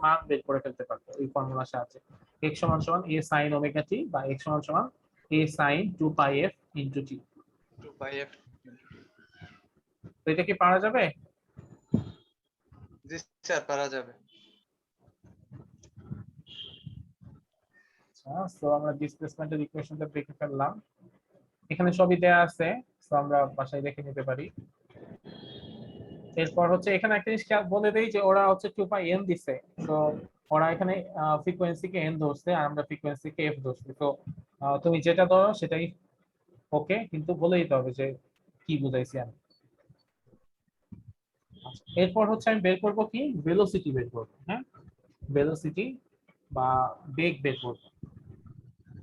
মান বের করে ফেলতে পারবো এই ফর্মুলার সাহায্যে। x সমান সমান a sin ওমেগা t বা x সমান সমান a sin 2 pi f into t। 2 pi F. তো এটা কি পারা যাবে? জি স্যার, পারা যাবে। আচ্ছা, তো আমরা ডিসপ্লেসমেন্টের ইকুয়েশনটা দেখে ফেললাম, এখানে সবই দেয়া আছে, তো আমরা বাসায় দেখে নিতে পারি। এরপর হচ্ছে এখানে একটা জিনিস বলে দেই যে ওরা হচ্ছে 2 পাই n দিছে, তো ওরা এখানে ফ্রিকোয়েন্সিকে n ধরছে আর আমরা ফ্রিকোয়েন্সিকে f ধরছি। তো তুমি যেটা ধরো সেটাই ওকে, কিন্তু বলে দিতে হবে যে কি বুঝাইছি আমি। আচ্ছা, এরপর হচ্ছে আমি বের করব কি ভেলোসিটি বের করব। হ্যাঁ, ভেলোসিটি বা বেগ বের করব।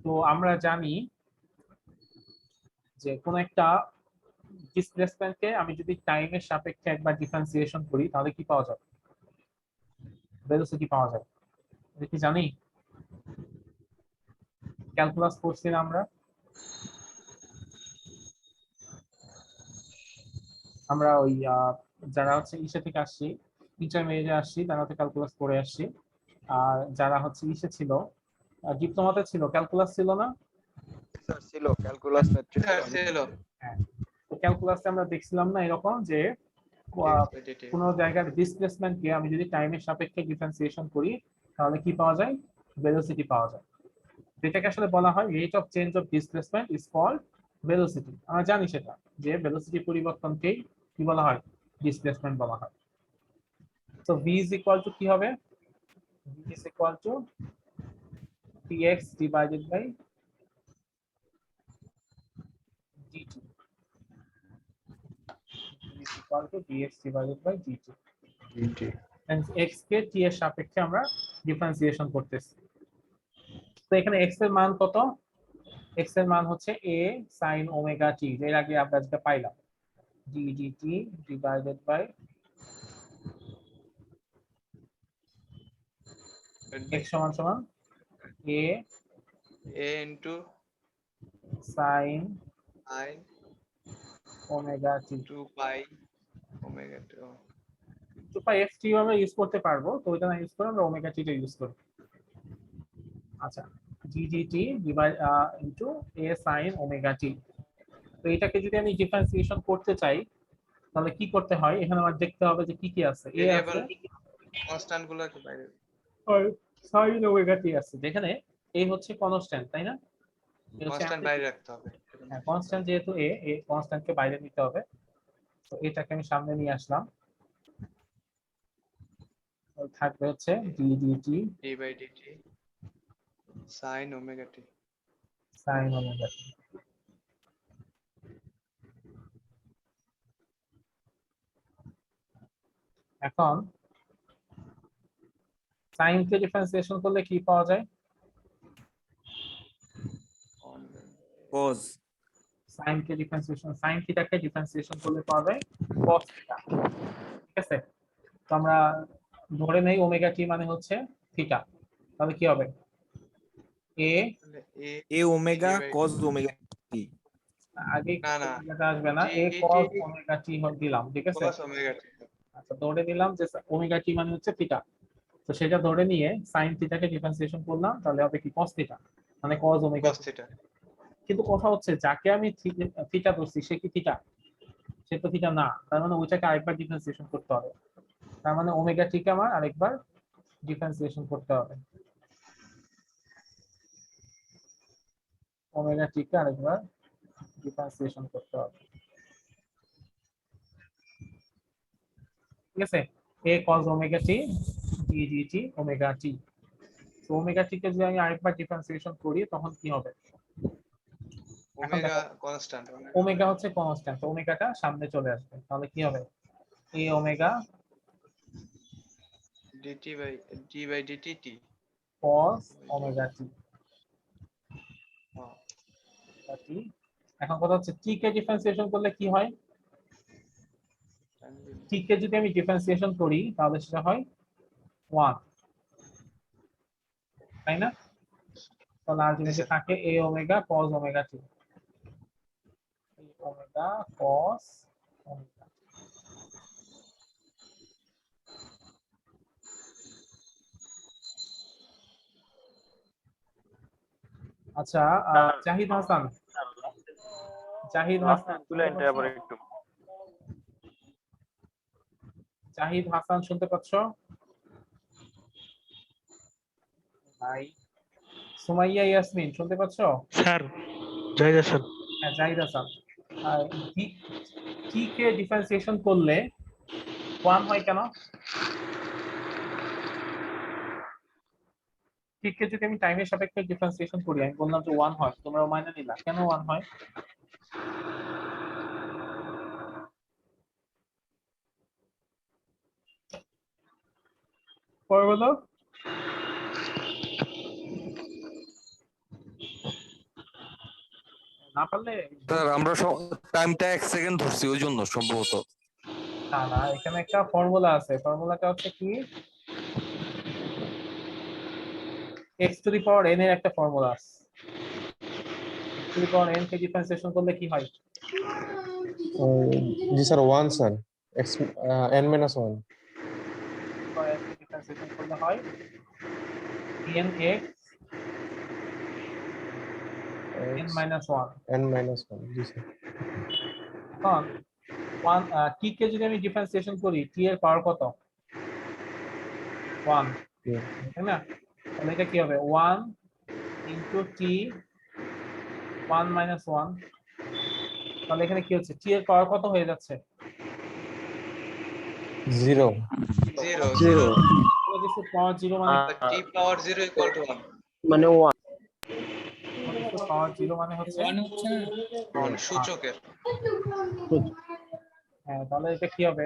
তো আমরা জানি যে কোন একটা ডিসপ্লেসমেন্টকে আমি যদি টাইমের সাপেক্ষে একবার ডিফারেন্সিয়েশন করি তাহলে কি পাওয়া যাবে? ভেলোসিটি পাওয়া যায়। এটা কি জানি? ক্যালকুলাস করছি না আমরা? আমরা ওই যারা হচ্ছে ইসে থেকে আসছি, ইন্টারমিডিয়েটে আসছি, তারা হচ্ছে ক্যালকুলাস করে আসছি। আর যারা হচ্ছে ইসে ছিল, ডিপ্লোমাতে ছিল, ক্যালকুলাস ছিল না? স্যার ছিল ক্যালকুলাস ম্যাট্রিক্স। স্যার ছিল। হ্যাঁ, তো ক্যালকুলাসে আমরা দেখছিলাম না এরকম যে কোন জায়গার ডিসপ্লেসমেন্টকে আমি যদি টাইমের সাপেক্ষে ডিফারেন্সিয়েশন করি তাহলে কি পাওয়া যায়? ভেলোসিটি পাওয়া যায়। যেটাকে আসলে বলা হয় rate of change of displacement is called velocity. আমরা জানি সেটা, যে ভেলোসিটি পরিবর্তনকেই কি বলা হয়? ডিসপ্লেসমেন্ট বলা হয়। তো v ইজ ইকুয়াল টু কি হবে? v is equal to px divided by dt। v is equal to dx divided by dt। and x K t এর সাপেক্ষে আমরা ডিফারেন্সিয়েশন করতেছি। তো এখানে x এর মান কত? x এর মান হচ্ছে a sin ওমেগা t, এর আগে আমরা যেটা পাইলাম d dt divided by x সমান সমান a into sin i omega t। 2 pi omega t. 2 pi f t আমরা ইউজ করতে পারবো, তো ওইটা না ইউজ করে আমরা ওমেগা t টা ইউজ করব। আচ্ছা, d dt into a sin omega t। তো এটাকে যদি আমি ডিফারেন্সিয়েশন করতে চাই তাহলে কি করতে হয়? এখানে আমার দেখতে হবে যে কি কি আছে। a ভেরিয়েবল আছে কনস্ট্যান্ট গুলোকে বাইরে। আর sin ওমেগা t আছে, যেখানে a হচ্ছে কনস্ট্যান্ট, তাই না? কনস্ট্যান্ট বাইরে রাখতে হবে। হ্যাঁ, কনস্ট্যান্ট যেহেতু a কনস্ট্যান্টকে বাইরে নিতে হবে। তো এটাকে আমি সামনে নিয়ে আসলাম, তো থাকবে হচ্ছে d dt d by dt sin omega T. sin omega t। এখন sin কে ডিফারেন্সিয়েশন করলে কি পাওয়া যায়? cos sin কে ডিফারেন্সিয়েশন, sin থিটাকে ডিফারেন্সিয়েশন করলে পাওয়া যায় cos থিটা। ঠিক আছে, তো আমরা ধরে নেই ওমেগা টি মানে হচ্ছে থিটা, তাহলে কি হবে? a a omega cos omega t আগে না না ওমেগাটা আসবে না, a cos ওমেগা টি দিলাম, ঠিক আছে? cos omega t. আচ্ছা, ধরে নিলাম যে ওমেগা টি মানে হচ্ছে থিটা, তো সেটা ধরে নিয়ে sin থিটাকে ডিফারেন্সিয়েশন করলাম, তাহলে হবে কি cos থিটা মানে cos ওমেগা cos থিটা। কিন্তু কথা হচ্ছে যাকে আমি থিটা ধরছি সে কি থিটা? সে তো থিটা না, তার মানে ওইটাকে আরেকবার ডিফারেন্সিয়েশন করতে হবে। তার মানে ওমেগা টি কে আমার আরেকবার ডিফারেন্সিয়েশন করতে হবে, ওমেগা টি কে আরেকবার ডিফারেন্সিয়েশন করতে হবে। ঠিক আছে, a cos omega t d dt omega t। তো ওমেগা t কে যদি আমি আরেকবার ডিফারেন্সিয়েশন করি তখন কি হবে? ওমেগা কনস্ট্যান্ট ওমেগা হচ্ছে কনস্ট্যান্ট, ওমেগাটা সামনে চলে আসবে, তাহলে কি হবে? a omega dt t cos omega t। এখন কথা হচ্ছে t কে ডিফারেন্সিয়েশন করলে কি হয়? t কে যদি আমি ডিফারেন্সিয়েশন করি তাহলে সেটা হয় 1, তাই না? তাহলে আলটিমেটলি থাকে a omega cos omega t, a omega cos omega. আচ্ছা, জাহিদ হাসান, জাহিদ হাসান লাইনটা আবার একটু জাহিদ হাসান শুনতে পাচ্ছ? ভাই সুমাইয়া ইয়াসমিন শুনতে পাচ্ছ? স্যার জাহিদ হাসান। হ্যাঁ জাহিদ হাসান, t কে ডিফারেন্সিয়েশন করলে 1 হয় কেন? t কে যদি আমি টাইমের সাপেক্ষে ডিফারেন্সিয়েশন করি, আমি বললাম যে 1 হয়, তোমরা মাইনে নিলা, কেন 1 হয়? পরে বলো। না পারলে স্যার আমরা টাইমটা 1 সেকেন্ড ধরছি ওই জন্য সম্ভবত। না না, এখানে একটা ফর্মুলা আছে, ফর্মুলাটা হচ্ছে কি x to the power n এর একটা ফর্মুলা আছে। x to the power n কে ডিফারেন্সিয়েশন করলে কি হয়? জি sir 1 sir n minus 1 n কে ডিফারেন্সিয়েশন করলে হয় nx n minus 1 n minus 1 জি স্যার। এখন t কে যদি আমি ডিফারেন্সিয়েশন করি, t এর পাওয়ার কত? 1, তাই না? তাহলে এটা কি হবে? 1 ইনটু t 1 minus 1। তাহলে এখানে কি হচ্ছে? t এর পাওয়ার কত হয়ে যাচ্ছে? 0 কিছু পাওয়ার 0 মানে t পাওয়ার 0 ইকুয়াল টু 1 মানে 1 কিছু পাওয়ার 0 মানে হচ্ছে 1 সূচকের। হ্যাঁ, তাহলে এটা কি হবে?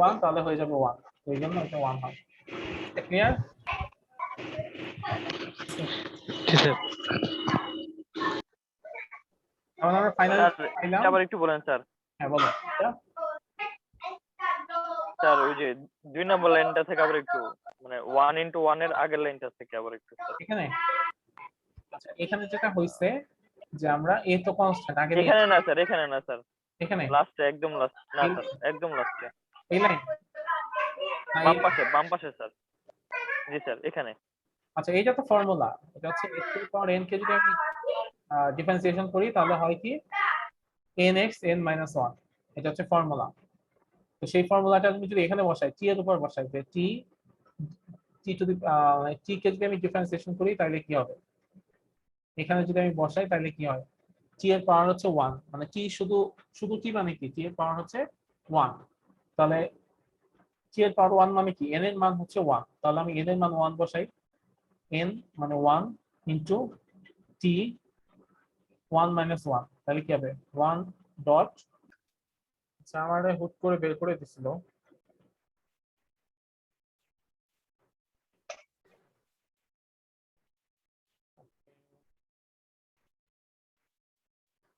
1 তাহলে হয়ে যাবে 1, এই জন্য এটা 1 হয়। এটা ক্লিয়ার? জি স্যার। এখন আমরা ফাইনাল পাইলাম। আবার একটু বলেন স্যার। হ্যাঁ বলো। স্যার ওই যে 2 নম্বর লাইনটা থেকে আবার একটু মানে 1 into 1 এর আগের লাইনটা থেকে আবার একটু এখানে আচ্ছা, এখানে যেটা হইছে যে আমরা a তো কনস্ট্যান্ট আগে এখানে না স্যার, এখানে না স্যার, এখানে লাস্টে একদম লাস্ট না স্যার, একদম লাস্টে এই লাইন বাম পাশে স্যার। জি স্যার এখানে। আচ্ছা, এইটা তো ফর্মুলা, এটা হচ্ছে x to the power n কে যদি আমি ডিফারেন্সিয়েশন করি তাহলে হয় কি nx n minus 1, এটা হচ্ছে ফর্মুলা। তো সেই ফর্মুলাটা আমি যদি এখানে বসাই, t এর উপর বসাই, যে t টু দি t কে যদি আমি ডিফারেন্সিয়েশন করি তাহলে কি হবে? এখানে যদি আমি বসাই তাহলে কি হয়? t এর পাওয়ার হচ্ছে 1, মানে t শুধু t মানে কি? t এর পাওয়ার হচ্ছে 1, তাহলে t এর পাওয়ার 1 মানে কি? n এর মান হচ্ছে 1, তাহলে আমি n এর মান 1 বসাই, n মানে 1 ইনটু t 1 minus 1, তাহলে কি হবে? 1 ডট, আচ্ছা আমারে হুট করে বের করে দিছিল।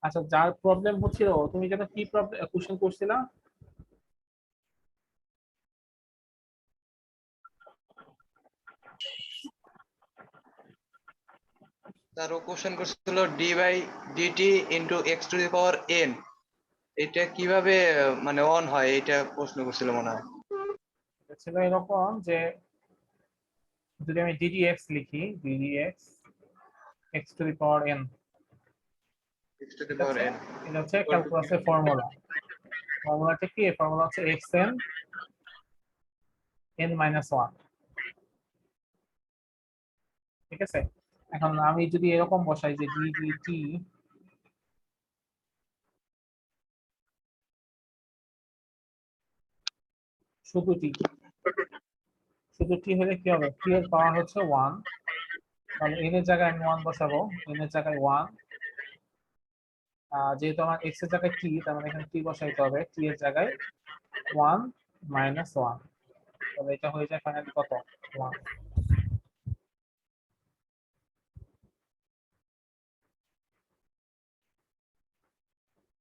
আচ্ছা, যার প্রবলেম হচ্ছিল, তুমি যেটা কি প্রবলেম কোশ্চেন করছিলা? তার ও কোশ্চেন করছিল d by dt into x to the power n, এটা কিভাবে মানে অন হয় এটা প্রশ্ন করছিল মনে হয়। এটা ছিল এরকম যে যদি আমি ddx লিখি, ddx x to the power n, x to the power n এটা হচ্ছে ক্যালকুলাসের ফর্মুলা। ফর্মুলাটা কি? ফর্মুলা হচ্ছে xn n minus 1, ঠিক আছে? এখন আমি যদি এরকম বসাই যে d dt শুধু টি, শুধু টি হলে কি হবে, টি এর পাওয়ার হচ্ছে 1, তাহলে n এর জায়গায় আমি 1 বসাবো, n এর জায়গায় 1, যেহেতু আমার x এর জায়গায় t, তার মানে এখানে t বসাইতে হবে, t এর জায়গায় 1 মাইনাস 1, তাহলে এটা হয়ে যায় ফাইনালি কত, 1।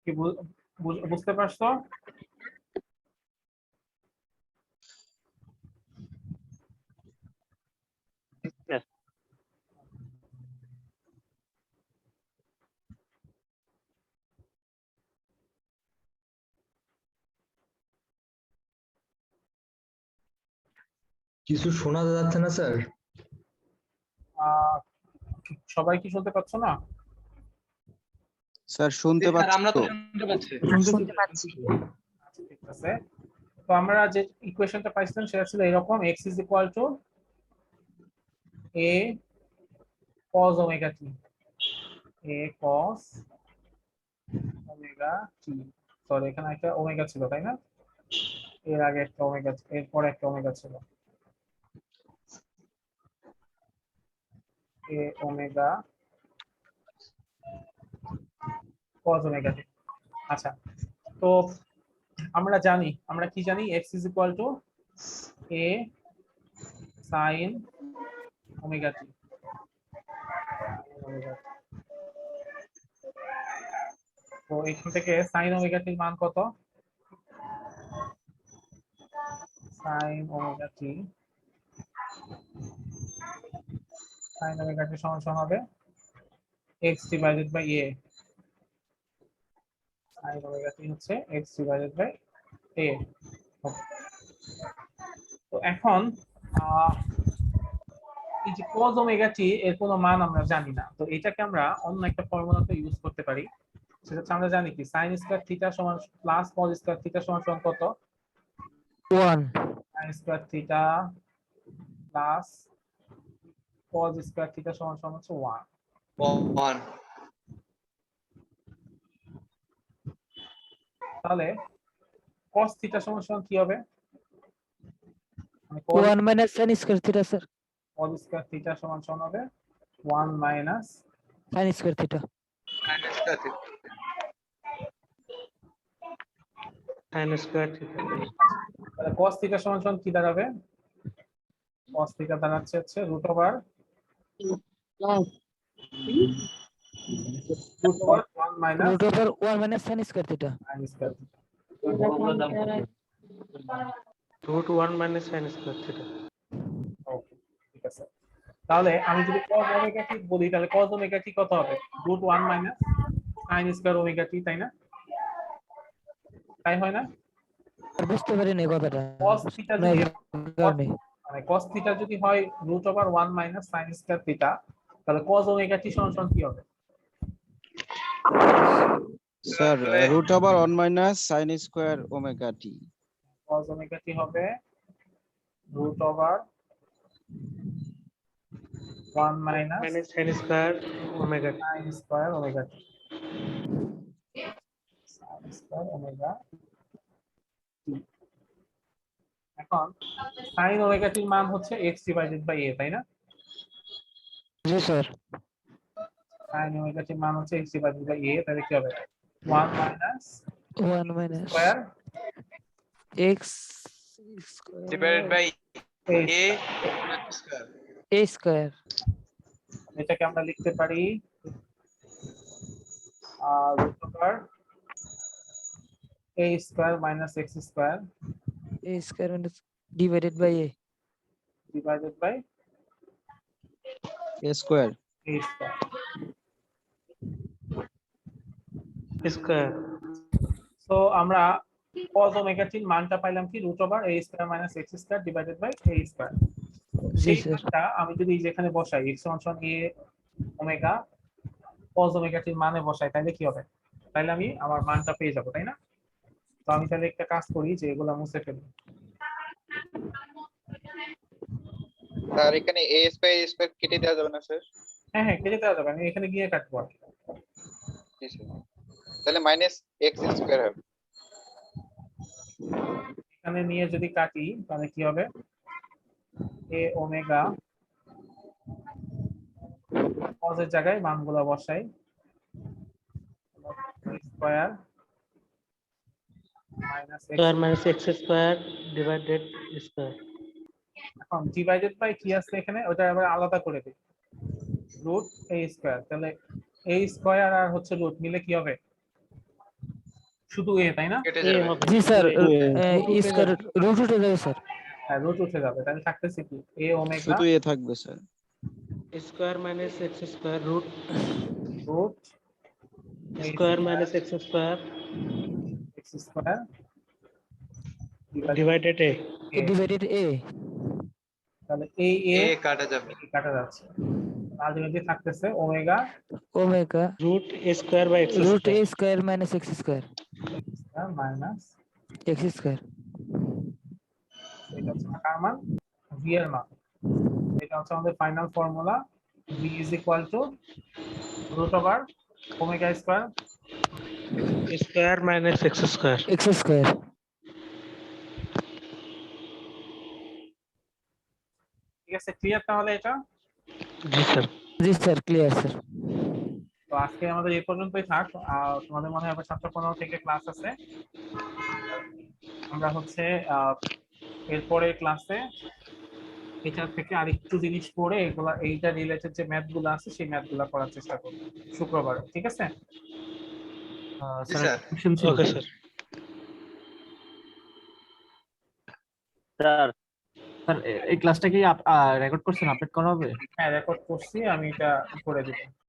কি বুঝতে পারছো? কিছু শোনা যাচ্ছে না স্যার। সবাই কি শুনতে পাচ্ছ না? স্যার শুনতে স্যার পাচ্ছি আমরা তো তো। শুনতে পাচ্ছি। শুনতে পাচ্ছি। আচ্ছা, ঠিক আছে। তো আমরা যে ইকুয়েশনটা পাইছিলাম সেটা ছিল এরকম, x is equal to a cos omega t, a cos omega t, sorry এখানে একটা ওমেগা ছিল তাই না, এর আগে একটা ওমেগা, এরপর একটা ওমেগা ছিল, a omega cos omega t। আচ্ছা, তো আমরা জানি, আমরা কি জানি, x is equal to a sin omega t, তো এখান থেকে sin omega t এর মান কত, sin omega t, sin omega t সমান হবে x divided by a, sin omega t হচ্ছে x divided by a। তো এখন এই যে cos omega t এর কোনো মান আমরা জানি না, তো এটাকে আমরা অন্য একটা ফর্মুলাতে ইউজ করতে পারি, সেটা হচ্ছে আমরা জানি কি sin স্কয়ার থিটা সমান প্লাস cos স্কয়ার থিটা সমান কত, 1 sin square theta plus cos square theta সমান হচ্ছে 1। 1 তাহলে cos থিটা সমান কি হবে, 1 minus sin square theta sir, cos square theta সমান হবে 1 minus sin square theta. sin square theta. তাহলে cos থিটা সমান কি দাঁড়াবে, cos থিটা দাঁড়াচ্ছে হচ্ছে √1 minus √1 minus sin square theta. sin square theta. √1 minus sin square theta. Okay, ঠিক আছে। তাহলে আমি যদি cos ওমেগা টি বলি, তাহলে cos ওমেগা টি কত হবে, √1 মাইনাস sin স্কয়ার ওমেগা টি, তাই না, তাই হয় না? বুঝতে পারিনি কথাটা। cos থিটা যদি মানে cos থিটা যদি হয় √1 মাইনাস sin স্কয়ার থিটা, তাহলে cos ওমেগা টি সমান কি হবে? Sir √1 minus sin square omega t. cos omega t হবে √1 মাইনাস sin স্কয়ার ওমেগা টি। sin স্কয়ার ওমেগা টি, sin স্কয়ার ওমেগা টি। এখন sin ওমেগা টির মান হচ্ছে x ডিভাইডেড বাই a, তাই না? জি স্যার। sin ওমেগা টির মান হচ্ছে x ডিভাইডেড বাই a, তাহলে কি হবে, 1 minus 1 minus square x divided by a square. a square. এটাকে আমরা লিখতে পারি √a square minus x square a square minus divided by a divided by a square. a square square. So আমরা cos omega টির মানটা পাইলাম কি √a square minus x square divided by a square. জি সেই স্যার। মানটা আমি যদি যেখানে বসাই x সমান a ওমেগা cos ওমেগা টির মানে বসাই, তাহলে কি হবে, তাহলে আমি আমার মানটা পেয়ে যাব, তাই না? তো আমি তাহলে একটা কাজ করি যে এগুলা মুছে ফেলি। স্যার এখানে a স্কয়ার কেটে দেওয়া যাবে না স্যার? হ্যাঁ হ্যাঁ, কেটে দেওয়া যাবে, আমি এখানে গিয়ে কাটবো আর কি। তাহলে মাইনাস x স্কয়ার হবে। এখানে নিয়ে যদি কাটি তাহলে কি হবে এ ওমেগা কজের জায়গায় মানগুলো বসাই square minus square minus x square divided square. এখন ডিভাইডেড বাই কি আছে এখানে ওটা আবার আলাদা করে দিই রুট এ স্কয়ার তাহলে এ স্কয়ার আর হচ্ছে রুট মিলে কি হবে শুধু এ তাই না জি স্যার স্কয়ার রুট উঠে যাবে স্যার। হ্যাঁ রুট উঠে যাবে তাহলে থাকতেছে কি এ ওমেগা শুধু এ থাকবে sir. Square minus x square root root square minus x square x square divided a divided a তাহলে এ এ এ কাটা যাবে কাটা যাচ্ছে আলটিমেটলি থাকতেছে omega omega root A square by X root A square square minus x square minus x square. এটা হচ্ছে কার মান V এর মান এটা হচ্ছে আমাদের final formula v is equal to root over omega square square minus x square x square. ঠিক আছে ক্লিয়ার তাহলে এটা জি স্যার। জি স্যার ক্লিয়ার স্যার। তো আজকে আমাদের এই পর্যন্তই থাক আর তোমাদের মনে হয় আবার 7:15 থেকে ক্লাস আছে আমরা হচ্ছে এরপরে ক্লাসে এটা থেকে আরেকটু জিনিস পড়ে এগুলা এইটা রিলেটেড যে ম্যাথ গুলো আছে সেই ম্যাথ গুলো করার চেষ্টা করব শুক্রবার ঠিক আছে sir okay sir. Sir sir এই ক্লাসটা কি রেকর্ড করছেন আপলোড করা হবে? হ্যাঁ রেকর্ড করছি আমি এটা করে দিব